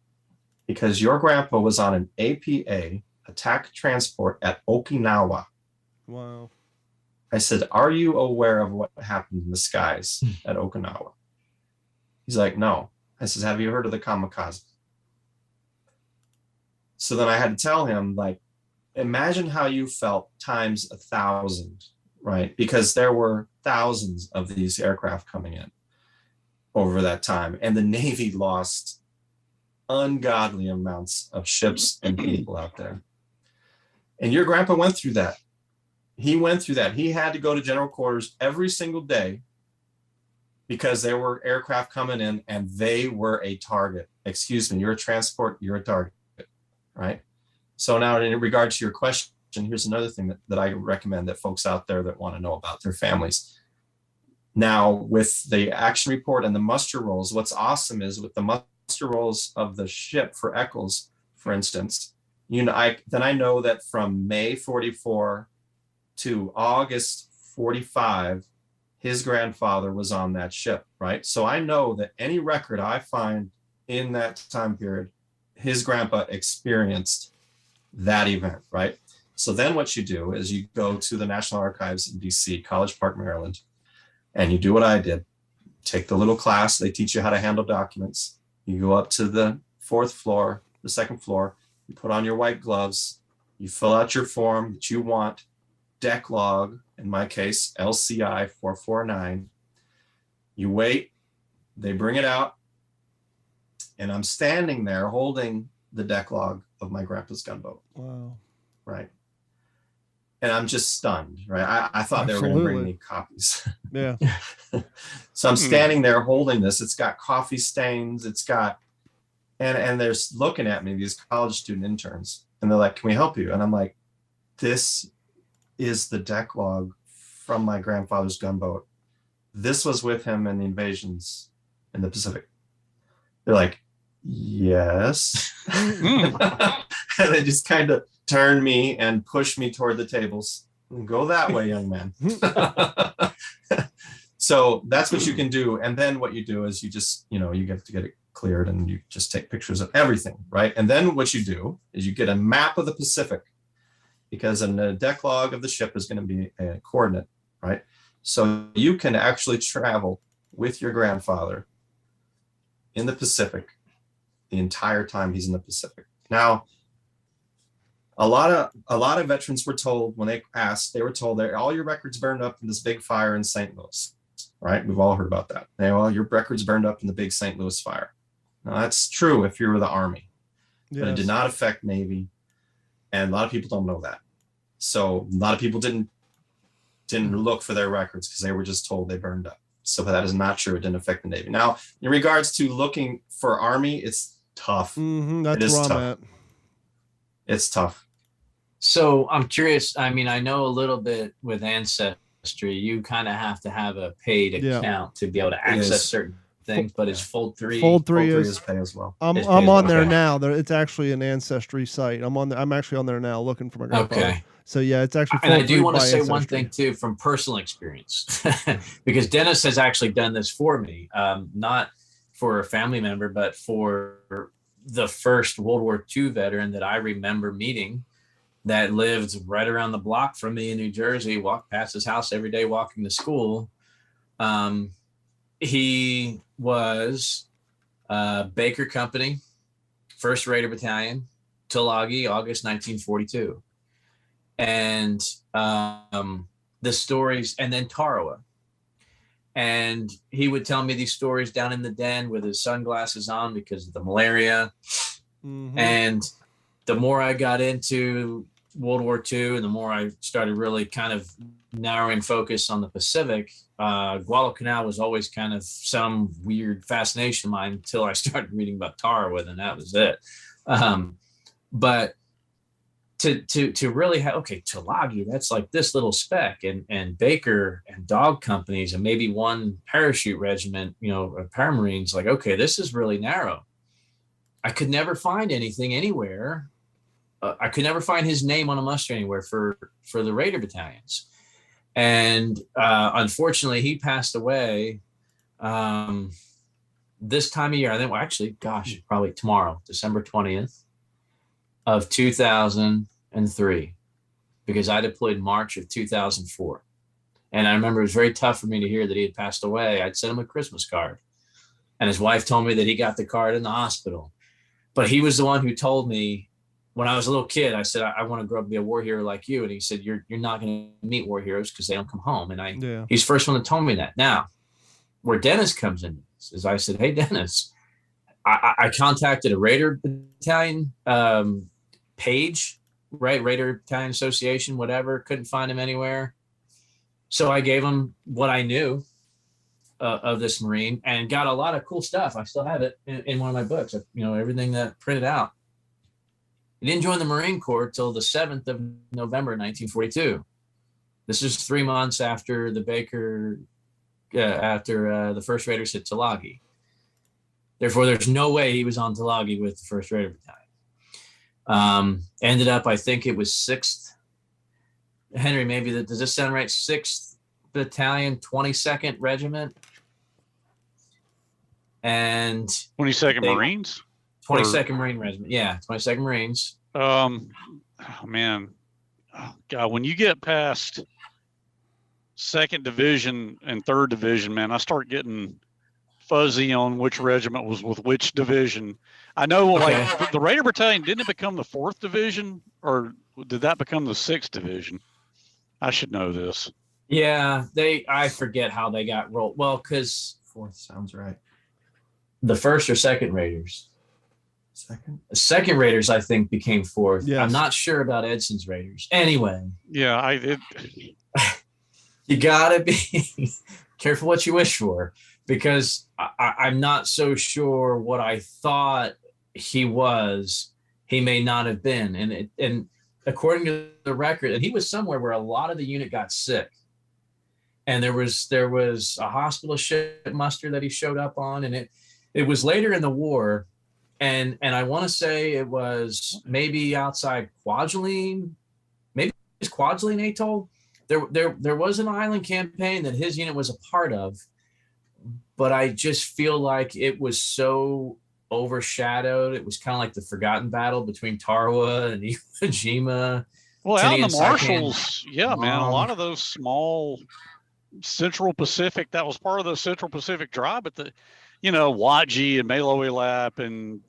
because your grandpa was on an APA attack transport at Okinawa. Wow. I said, are you aware of what happened in the skies at Okinawa? He's like, no. I says, have you heard of the kamikaze? So then I had to tell him, like, imagine how you felt times 1,000, right? Because there were thousands of these aircraft coming in over that time. And the Navy lost ungodly amounts of ships and people out there. And your grandpa went through that. He went through that. He had to go to general quarters every single day because there were aircraft coming in and they were a target. Excuse me, you're a transport, you're a target, right? So now in regard to your question, here's another thing that I recommend that folks out there that want to know about their families. Now with the action report and the muster rolls, what's awesome is with the muster rolls of the ship for Eccles, for instance, I know that from May 44 to August 45, his grandfather was on that ship, right? So I know that any record I find in that time period, his grandpa experienced that event, right? So then what you do is you go to the National Archives in DC, College Park, Maryland, and you do what I did. Take the little class, they teach you how to handle documents. You go up to the second floor, you put on your white gloves, you fill out your form that you want, deck log, in my case, LCI 449. You wait, they bring it out, and I'm standing there holding the deck log of my grandpa's gunboat. Wow. Right. And I'm just stunned, right? I thought they were going to bring me copies. Yeah. So I'm standing there holding this. It's got coffee stains. It's got, and they're looking at me, these college student interns, and they're like, "Can we help you?" And I'm like, "This is the deck log from my grandfather's gunboat. This was with him in the invasions in the Pacific." They're like, "Yes." And they just kind of turn me and push me toward the tables. Go that way, young man. So that's what you can do. And then what you do is you just, you get to get it cleared and you just take pictures of everything, right? And then what you do is you get a map of the Pacific, because in the deck log of the ship is going to be a coordinate, right? So you can actually travel with your grandfather in the Pacific the entire time he's in the Pacific. Now, a lot of veterans were told, when they asked, they were told that all your records burned up in this big fire in St. Louis, right? We've all heard about that. Well, your records burned up in the big St. Louis fire. Now, that's true if you were the Army, but it did not affect Navy, and a lot of people don't know that. So a lot of people didn't look for their records because they were just told they burned up. So that is not true. It didn't affect the Navy. Now, in regards to looking for Army, it's tough. That's it is where tough. I'm at. It's tough. So I'm curious. I mean, I know a little bit with Ancestry. You kind of have to have a paid account to be able to access certain things. But it's Fold 3. Fold 3 is pay as well. I'm on there now. It's actually an Ancestry site. I'm actually on there now looking for my grandfather. Okay. So yeah, it's actually. And I do want to say one thing too, from personal experience, because Dennis has actually done this for me, not for a family member, but for the first World War II veteran that I remember meeting, that lived right around the block from me in New Jersey, walked past his house every day walking to school. He was Baker Company, 1st Raider Battalion, Tulagi, August 1942. And the stories, and then Tarawa. And he would tell me these stories down in the den with his sunglasses on because of the malaria. Mm-hmm. And the more I got into World War II and the more I started really kind of narrowing focus on the Pacific, Guadalcanal was always kind of some weird fascination of mine until I started reading about Tarawa, and that was it. But to really have, Tulagi, that's like this little speck, and Baker and dog companies and maybe one parachute regiment, paramarines, like, okay, this is really narrow. I could never find anything anywhere. I could never find his name on a muster anywhere for the Raider battalions. And unfortunately, he passed away this time of year. I think, probably tomorrow, December 20th of 2003, because I deployed March of 2004. And I remember it was very tough for me to hear that he had passed away. I'd sent him a Christmas card, and his wife told me that he got the card in the hospital. But he was the one who told me, when I was a little kid, I said, I want to grow up to be a war hero like you. And he said, you're not going to meet war heroes because they don't come home. And he's the first one that told me that. Now, where Dennis comes in is I said, hey, Dennis, I contacted a Raider Battalion page, right? Raider Battalion Association, whatever. Couldn't find him anywhere. So I gave him what I knew of this Marine and got a lot of cool stuff. I still have it in one of my books, everything that printed out. He didn't join the Marine Corps till the 7th of November, 1942. This is 3 months after the Baker, after the 1st Raiders hit Tulagi. Therefore, there's no way he was on Tulagi with the 1st Raider Battalion. Ended up, I think it was 6th. Henry, maybe does this sound right? 6th Battalion, 22nd Regiment. And 22nd Marines? 22nd Marine Regiment. Yeah, 22nd Marines. Oh, man. Oh, God, when you get past 2nd Division and 3rd Division, man, I start getting fuzzy on which regiment was with which division. I know, like, the Raider Battalion, didn't it become the 4th Division, or did that become the 6th Division? I should know this. Yeah, I forget how they got rolled. Well, because 4th sounds right. The 1st or 2nd Raiders Second Raiders, I think, became fourth. Yes. I'm not sure about Edson's Raiders. Anyway. Yeah, You gotta be careful what you wish for, because I'm not so sure what I thought he was. He may not have been, and according to the record, and he was somewhere where a lot of the unit got sick, and there was a hospital ship muster that he showed up on, and it was later in the war, and I want to say it was maybe outside Kwajalein, maybe it's Kwajalein Atoll. There was an island campaign that his unit was a part of, but I just feel like it was so overshadowed. It was kind of like the forgotten battle between Tarawa and Iwo Jima. Well, out in the Marshalls, yeah, man, a lot of those small Central Pacific, that was part of the Central Pacific Drive, but Waji and Meloelap and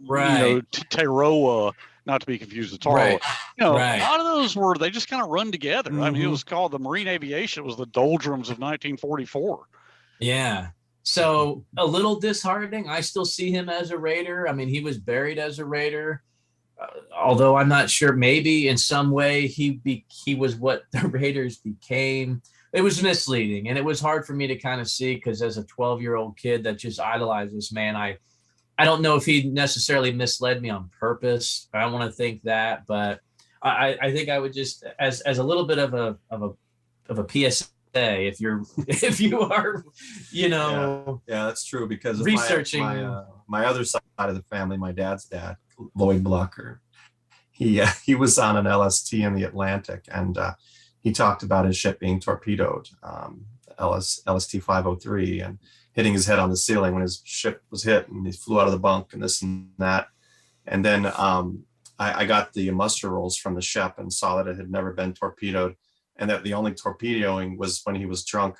Tarawa, not to be confused with Tarawa. A lot of those they just kind of run together. Mm-hmm. I mean, it was called the Marine Aviation. It was the doldrums of 1944. Yeah. So a little disheartening. I still see him as a Raider. I mean, he was buried as a Raider, although I'm not sure. Maybe in some way he was what the Raiders became. It was misleading, and it was hard for me to kind of see, because as a 12-year-old kid that just idolized this man, I don't know if he necessarily misled me on purpose. I don't want to think that, but I think I would just, as a little bit of a PSA, if you are, yeah, that's true, because of researching my other side of the family, my dad's dad, Lloyd Blocker, he was on an LST in the Atlantic, and he talked about his ship being torpedoed, LST 503, and hitting his head on the ceiling when his ship was hit, and he flew out of the bunk and this and that. And then I got the muster rolls from the ship and saw that it had never been torpedoed, and that the only torpedoing was when he was drunk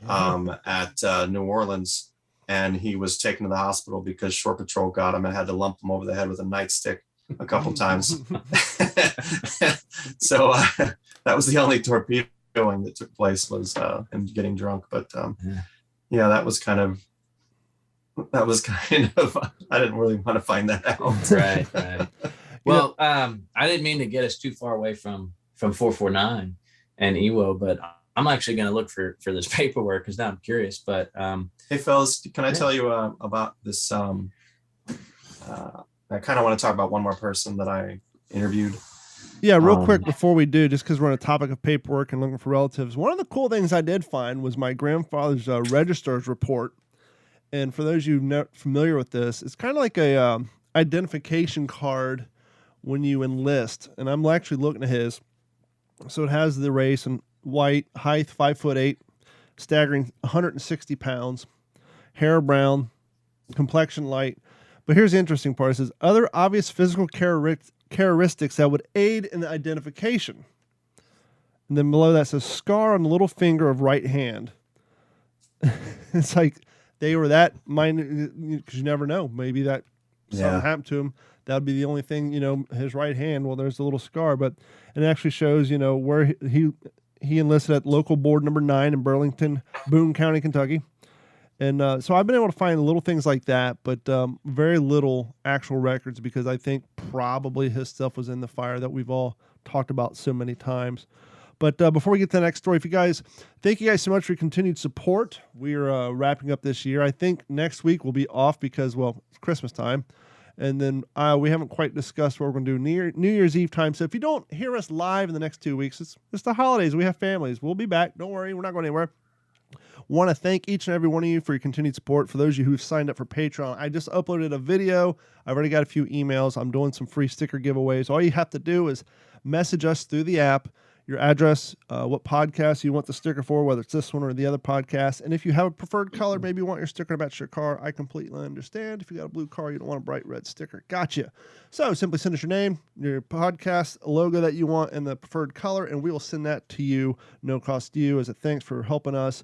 at New Orleans, and he was taken to the hospital because Shore Patrol got him and had to lump him over the head with a nightstick a couple times. So that was the only torpedoing that took place, was him getting drunk. But yeah, that was kind of I didn't really want to find that out. Right. Well, I didn't mean to get us too far away from 449 and Iwo, but I'm actually going to look for this paperwork, because now I'm curious. But hey, fellas, can I tell you about this? I kind of want to talk about one more person that I interviewed. Yeah, real quick before we do, just because we're on a topic of paperwork and looking for relatives, one of the cool things I did find was my grandfather's registrar's report. And for those of you not familiar with this, it's kind of like a identification card when you enlist. And I'm actually looking at his. So it has the race and white, height 5'8", staggering 160 pounds, hair brown, complexion light. But here's the interesting part. It says other obvious physical characteristics that would aid in the identification. And then below that says scar on the little finger of right hand. It's like they were that minor, because you never know. Maybe that something happened to him. That would be the only thing, his right hand. Well, there's a little scar, but it actually shows, where he enlisted at local board number 9 in Burlington, Boone County, Kentucky. And so I've been able to find little things like that, but very little actual records, because I think probably his stuff was in the fire that we've all talked about so many times. But before we get to the next story, thank you guys so much for your continued support. We are wrapping up this year. I think next week we'll be off because, it's Christmas time. And then we haven't quite discussed what we're going to do New Year's Eve time. So if you don't hear us live in the next 2 weeks, it's the holidays. We have families. We'll be back. Don't worry. We're not going anywhere. Want to thank each and every one of you for your continued support. For those of you who've signed up for Patreon, I just uploaded a video. I've already got a few emails. I'm doing some free sticker giveaways. All you have to do is message us through the app, your address, what podcast you want the sticker for, whether it's this one or the other podcast. And if you have a preferred color, maybe you want your sticker to match your car, I completely understand. If you got a blue car, you don't want a bright red sticker. Gotcha. So simply send us your name, your podcast logo that you want, and the preferred color, and we will send that to you, no cost to you, as a thanks for helping us.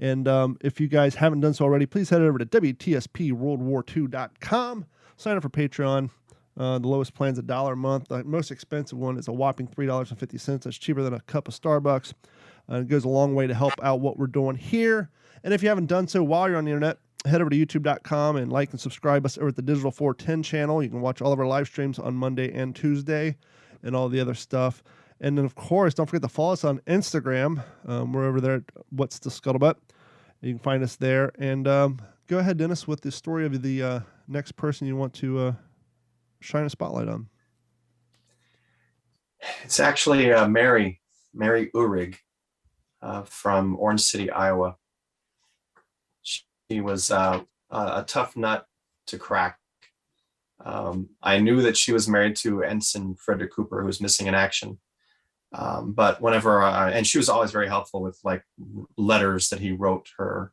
And if you guys haven't done so already, please head over to WTSPWWIIEP-136-Dennis-R-Blocker.com. Sign up for Patreon. The lowest plan's $1 a month. The most expensive one is a whopping $3.50. That's cheaper than a cup of Starbucks. It goes a long way to help out what we're doing here. And if you haven't done so while you're on the internet, head over to youtube.com and like and subscribe us over at the Digital 410 channel. You can watch all of our live streams on Monday and Tuesday and all the other stuff. And then, of course, don't forget to follow us on Instagram. We're over there at What's the Scuttlebutt. You can find us there. And go ahead, Dennis, with the story of the next person you want to shine a spotlight on. It's actually Mary Uhrig from Orange City, Iowa. She was a tough nut to crack. I knew that she was married to Ensign Frederick Cooper, who was missing in action. But whenever, and she was always very helpful with like letters that he wrote her,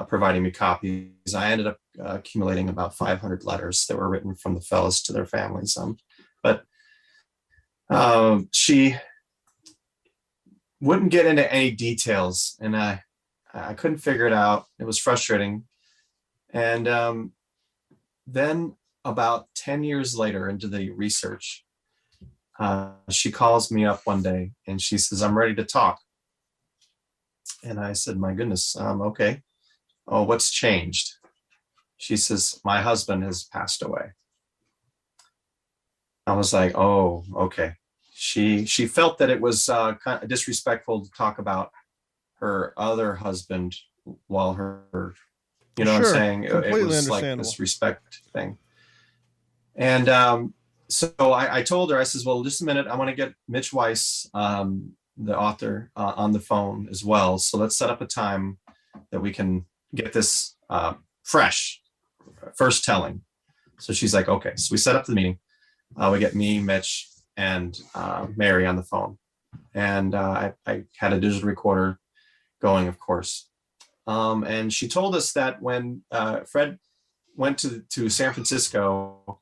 providing me copies. I ended up accumulating about 500 letters that were written from the fellows to their families. But she wouldn't get into any details, and I couldn't figure it out. It was frustrating. And then about 10 years later into the research, she calls me up one day and she says, "I'm ready to talk." And I said, "My goodness, okay. Oh, what's changed?" She says, "My husband has passed away." I was like, "Oh, okay." She felt that it was kind of disrespectful to talk about her other husband while her, you know what I'm saying? It was like this respect thing. And so I told her, I says, "Well, just a minute. I want to get Mitch Weiss, the author, on the phone as well. So let's set up a time that we can get this fresh, first telling." So she's like, "Okay." So we set up the meeting. We get me, Mitch, and Mary on the phone. And I had a digital recorder going, of course. And she told us that when Fred went to San Francisco,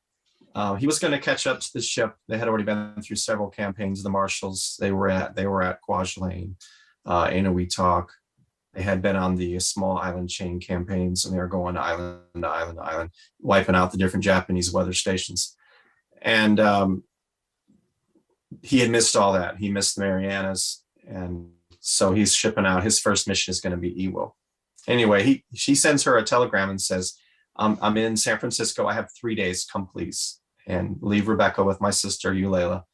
he was going to catch up to the ship. They had already been through several campaigns of the Marshals. They were at Kwajalein, Eniwetok. They had been on the small island chain campaigns, and they were going island to island to island, wiping out the different Japanese weather stations. And he had missed all that. He missed the Marianas. And so he's shipping out. His first mission is going to be Iwo. Anyway, she sends her a telegram and says, I'm in San Francisco. I have 3 days. Come, please. And leave Rebecca with my sister, Eulela,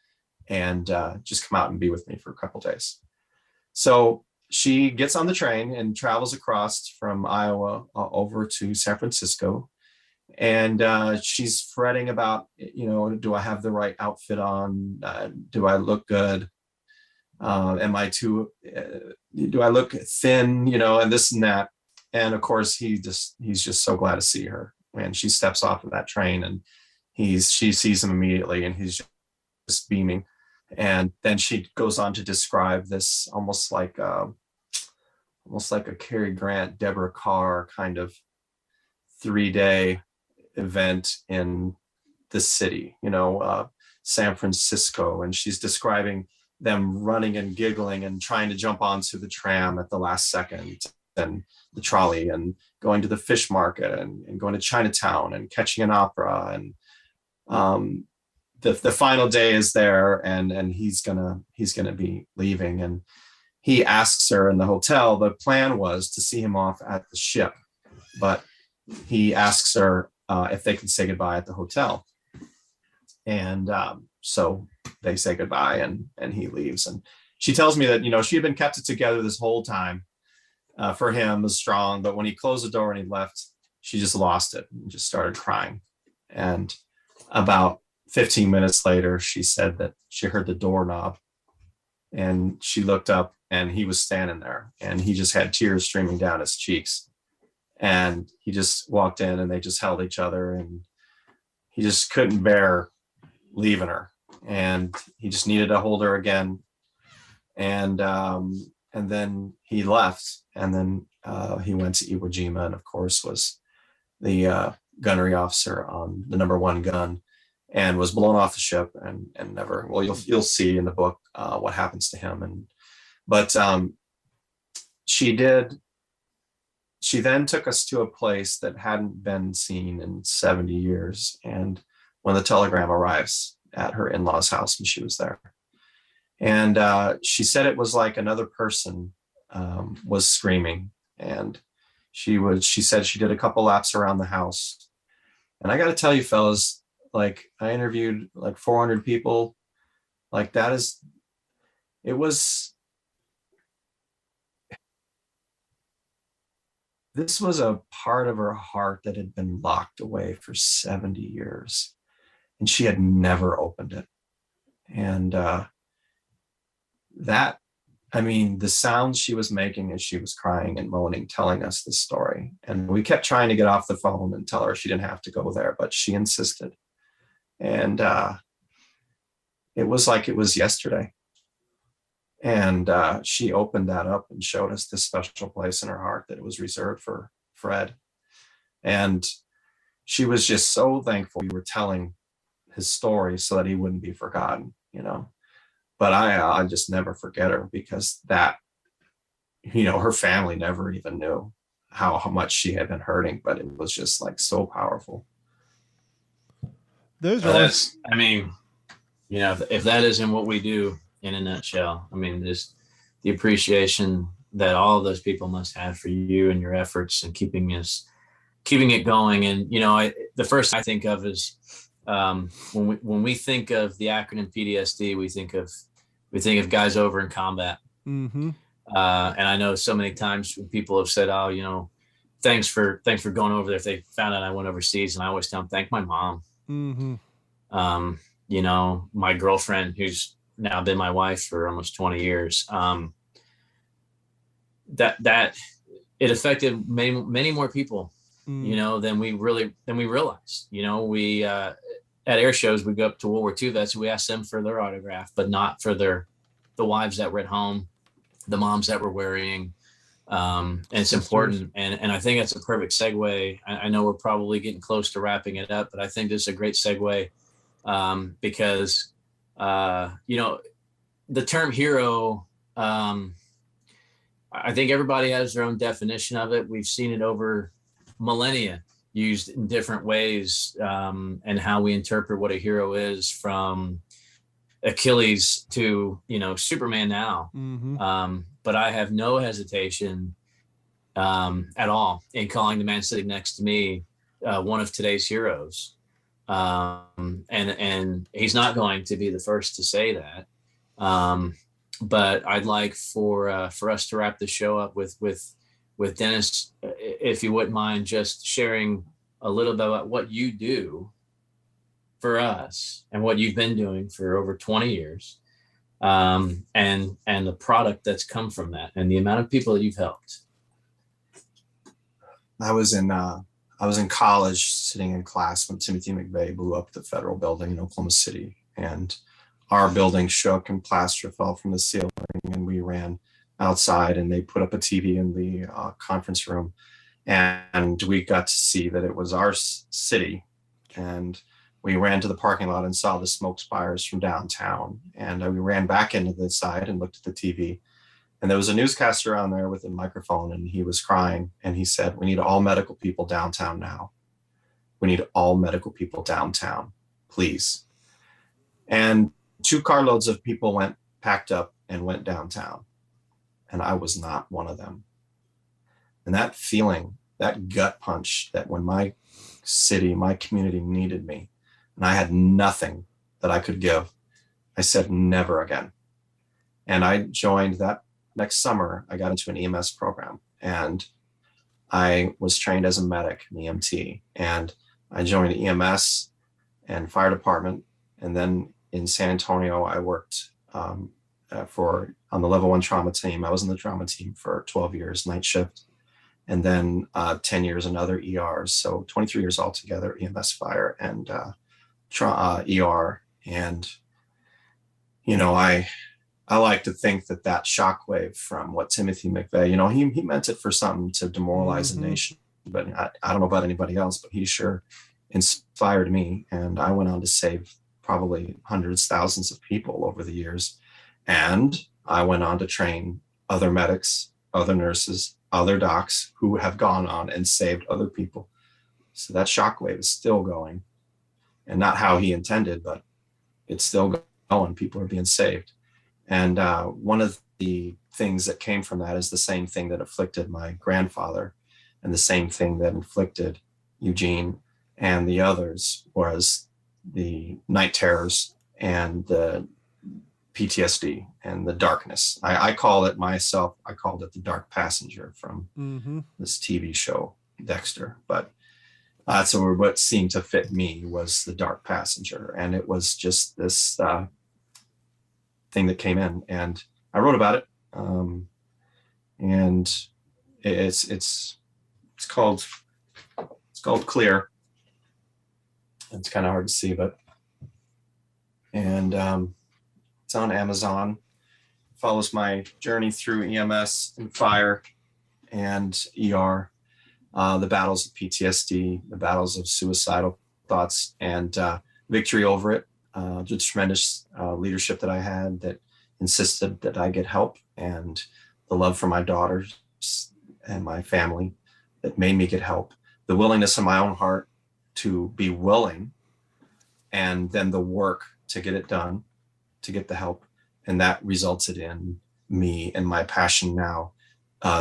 and just come out and be with me for a couple days. So she gets on the train and travels across from Iowa over to San Francisco. And she's fretting about, do I have the right outfit on? Do I look good? Am I too, do I look thin, and this and that. And of course, he's just so glad to see her. And she steps off of that train and she sees him immediately and he's just beaming. And then she goes on to describe this almost like a Cary Grant, Deborah Carr kind of 3-day event in the city, San Francisco. And she's describing them running and giggling and trying to jump onto the tram at the last second and the trolley and going to the fish market and going to Chinatown and catching an opera. And the final day is there and he's gonna be leaving. And he asks her in the hotel. The plan was to see him off at the ship, but he asks her if they can say goodbye at the hotel. And so they say goodbye and he leaves. And she tells me that, she had been kept it together this whole time. For him was strong, but when he closed the door and he left, she just lost it and just started crying. And about 15 minutes later, she said that she heard the doorknob and she looked up and he was standing there and he just had tears streaming down his cheeks. And he just walked in and they just held each other and he just couldn't bear leaving her. And he just needed to hold her again. And then he left. And then he went to Iwo Jima and of course was the gunnery officer on the number 1 gun and was blown off the ship and never, well, you'll see in the book what happens to him. But she then took us to a place that hadn't been seen in 70 years. And when the telegram arrives at her in-laws' house, and she was there. And she said it was like another person was screaming. And She said she did a couple laps around the house. And I got to tell you, fellas, like I interviewed like 400 people. Like this was a part of her heart that had been locked away for 70 years. And she had never opened it. And the sounds she was making as she was crying and moaning, telling us the story. And we kept trying to get off the phone and tell her she didn't have to go there, but she insisted. And it was like it was yesterday. And she opened that up and showed us this special place in her heart that it was reserved for Fred. And she was just so thankful we were telling his story so that he wouldn't be forgotten, But I just never forget her, because that, her family never even knew how much she had been hurting, but it was just like so powerful. Those So are that's, if that isn't what we do in a nutshell, just the appreciation that all of those people must have for you and your efforts and keeping it going. And, the first I think of is when we think of the acronym PTSD, we think of guys over in combat. Mm-hmm. And I know so many times when people have said, oh, thanks for going over there. If they found out I went overseas, and I always tell them, thank my mom. Mm-hmm. My girlfriend, who's now been my wife for almost 20 years, that it affected many more people, than we realized. We at air shows, we go up to World War II vets, we ask them for their autograph, but not for the wives that were at home, the moms that were worrying. And it's important. And I think that's a perfect segue. I know we're probably getting close to wrapping it up, but I think this is a great segue, because, the term hero, I think everybody has their own definition of it. We've seen it over millennia, used in different ways, and how we interpret what a hero is, from Achilles to, Superman now. Mm-hmm. But I have no hesitation at all in calling the man sitting next to me one of today's heroes. And he's not going to be the first to say that. But I'd like for us to wrap the show up with Dennis, if you wouldn't mind just sharing a little bit about what you do for us and what you've been doing for over 20 years, and the product that's come from that and the amount of people that you've helped. I was in college, sitting in class when Timothy McVeigh blew up the federal building in Oklahoma City, and our building shook and plaster fell from the ceiling, and we ran outside, and they put up a TV in the conference room, and we got to see that it was our city. And we ran to the parking lot and saw the smoke spires from downtown, and we ran back into the side and looked at the TV, and there was a newscaster on there with a microphone, and he was crying, and he said, "We need all medical people downtown now. We need all medical people downtown, please." And 2 carloads of people packed up and went downtown. And I was not one of them. And that feeling, that gut punch, that when my city, my community needed me, and I had nothing that I could give, I said, never again. And I joined that next summer. I got into an EMS program, and I was trained as a medic, an EMT. And I joined EMS and fire department. And then in San Antonio, I worked on the level 1 trauma team. I was in the trauma team for 12 years, night shift, and then 10 years in other ERs. So 23 years altogether, EMS, fire, and ER. And, I like to think that shockwave from what Timothy McVeigh, he meant it for something to demoralize the nation, but I don't know about anybody else, but he sure inspired me. And I went on to save probably hundreds, thousands of people over the years. And I went on to train other medics, other nurses, other docs who have gone on and saved other people. So that shockwave is still going, and not how he intended, but it's still going. People are being saved. And one of the things that came from that is the same thing that afflicted my grandfather. And the same thing that inflicted Eugene and the others was the night terrors and the PTSD and the darkness. I call it myself, I called it the dark passenger from this TV show, Dexter. But that's what seemed to fit me was the dark passenger. And it was just this thing that came in, and I wrote about it. And it's called Clear. It's kind of hard to see, but it's on Amazon. Follows my journey through EMS and fire and ER, the battles of PTSD, the battles of suicidal thoughts, and victory over it. The tremendous leadership that I had that insisted that I get help, and the love for my daughters and my family that made me get help. The willingness in my own heart to be willing, and then the work to get it done, to get the help. And that resulted in me and my passion now,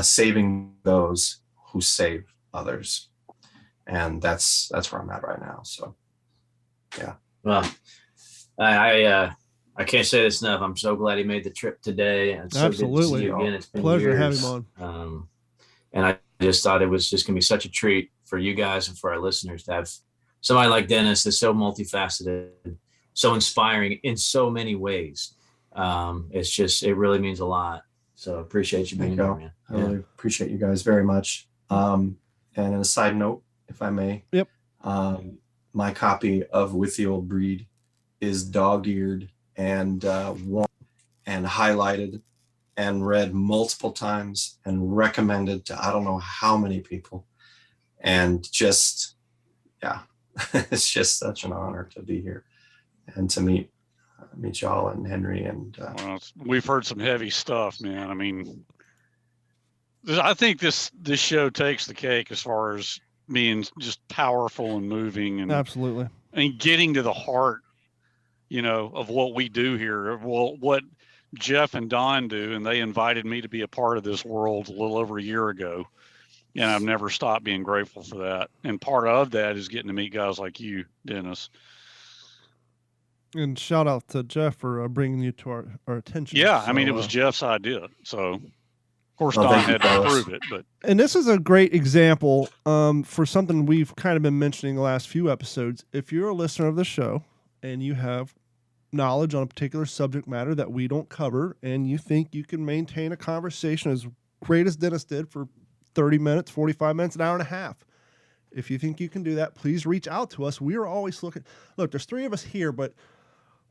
saving those who save others. And that's where I'm at right now. So, yeah. Well, I can't say this enough. I'm so glad he made the trip today. And so Absolutely. good to see you again. It's been Pleasure to have years. him on. And I just thought it was just going to be such a treat for you guys and for our listeners to have somebody like Dennis that's so multifaceted, so inspiring in so many ways. It really means a lot. So appreciate you being here, man. I really appreciate you guys very much. And on a side note, if I may, Yep. My copy of With the Old Breed is dog-eared and worn and highlighted and read multiple times and recommended to I don't know how many people. And just, it's just such an honor to be here and to meet y'all and Henry. And well, we've heard some heavy stuff, man. I mean, I think this show takes the cake as far as being just powerful and moving, and Absolutely. and getting to the heart, of what we do here, of what Jeff and Don do. And they invited me to be a part of this world a little over a year ago. And I've never stopped being grateful for that. And part of that is getting to meet guys like you, Dennis. And shout out to Jeff for bringing you to our attention. Yeah, So, I mean, it was Jeff's idea. So, of course, Well, Don thank you, had to fellas. approve it. But and this is a great example for something we've kind of been mentioning the last few episodes. If you're a listener of the show and you have knowledge on a particular subject matter that we don't cover, and you think you can maintain a conversation as great as Dennis did for 30 minutes, 45 minutes, an hour and a half. If you think you can do that, please reach out to us. We are always looking. Look, there's 3 of us here, but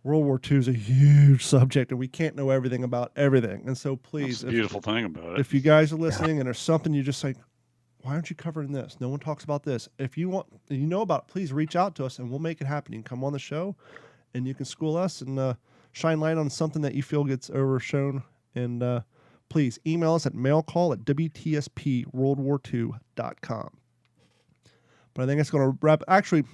World War II is a huge subject, and we can't know everything about everything. And so please, that's the beautiful thing about it. if you guys are listening and there's something you just like, why aren't you covering this? No one talks about this. If you want, you know about it, please reach out to us and we'll make it happen. You can come on the show and you can school us and shine light on something that you feel gets overshown. And please email us at mailcall@WTSPWorldWar2.com. But I think it's going to wrap. Actually,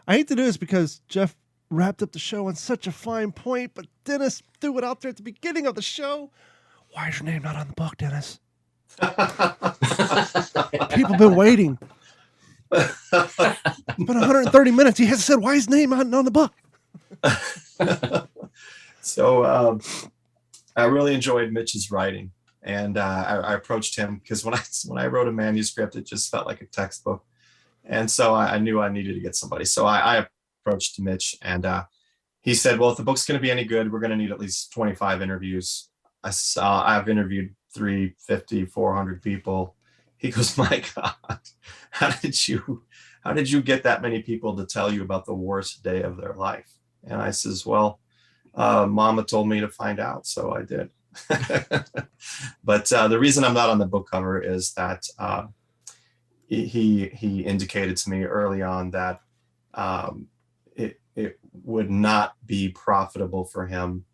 I hate to do this because Jeff wrapped up the show on such a fine point, but Dennis threw it out there at the beginning of the show. Why is your name not on the book, Dennis? People have been waiting. It's been 130 minutes. He hasn't said why his name not on the book. So I really enjoyed Mitch's writing, and I approached him because when I wrote a manuscript, it just felt like a textbook, and so I knew I needed to get somebody. So I approached Mitch, and he said, "Well, if the book's going to be any good, we're going to need at least 25 interviews." I've interviewed 350, 400 people. He goes, "My God, how did you get that many people to tell you about the worst day of their life?" And I says, "Well, Mama told me to find out, so I did." But the reason I'm not on the book cover is that he indicated to me early on that it would not be profitable for him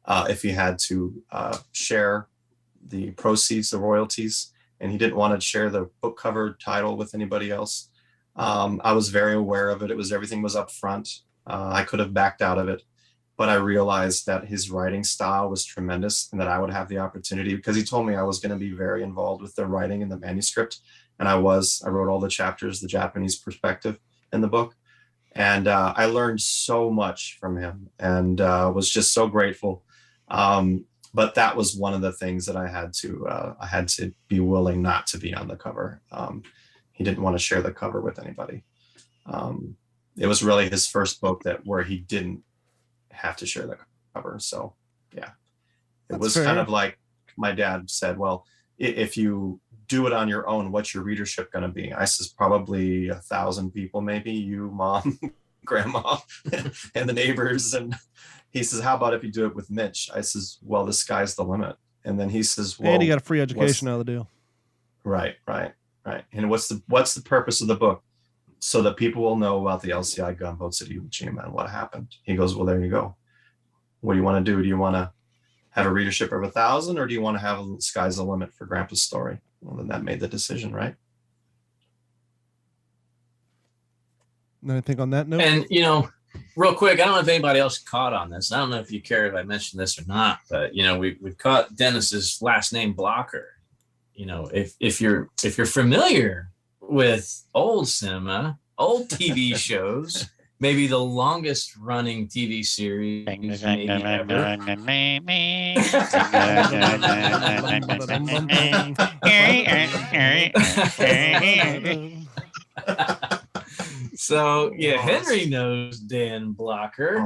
if he had to share the proceeds, the royalties, and he didn't want to share the book cover title with anybody else. I was very aware of it. Everything was up front. I could have backed out of it, but I realized that his writing style was tremendous and that I would have the opportunity, because he told me I was going to be very involved with the writing and the manuscript. And I wrote all the chapters, the Japanese perspective in the book. And I learned so much from him and was just so grateful. But that was one of the things that I had to be willing not to be on the cover. He didn't want to share the cover with anybody. It was really his first book where he didn't have to share the cover. So yeah, That's was fair. kind of like my dad said, well, if you do it on your own, what's your readership going to be? I says, probably 1,000 people, maybe you, mom, grandma, and the neighbors. And he says, how about if you do it with Mitch? I says, well, the sky's the limit. And then he says, well, And he got a free education out of the deal. Right. And what's the purpose of the book? So that people will know about the LCI gunboats at Iwo Jima and what happened. He goes, well, there you go. What do you want to do? Do you want to have a readership of 1,000, or do you want to have sky's the limit for Grandpa's story? Well, then that made the decision, right? And I think on that note, And, you know, real quick, I don't know if anybody else caught on this. I don't know if you care if I mentioned this or not, but, you know, we've caught Dennis's last name Blocker. You know, if you're familiar with old cinema, old TV shows, maybe the longest running TV series maybe ever. So yeah, Henry knows Dan Blocker,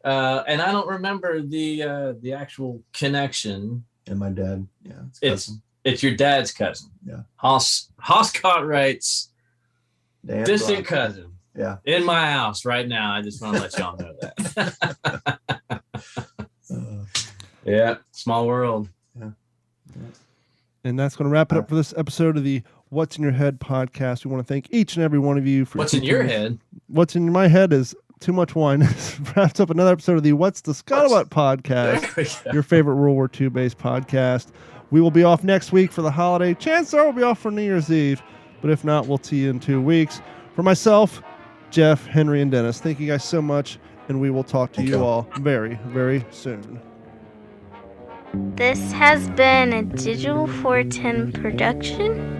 and I don't remember the actual connection. And my dad, yeah, It's your dad's cousin. Yeah. Haas Cartwright's Dan distant Blocker. cousin. Yeah. In my house right now. I just want to let y'all know that. Yeah. Small world. and that's going to wrap it up for this episode of the What's in Your Head podcast. We want to thank each and every one of you for What's in your head? What's in my head is too much wine. Wraps up another episode of the What's the Scuttlebutt podcast, your favorite World War II based podcast. We will be off next week for the holiday. Chances are we'll be off for New Year's Eve, but if not, we'll see you in 2 weeks. For myself, Jeff, Henry, and Dennis, thank you guys so much, and we will talk to you all very, very soon. This has been a Digital 410 production.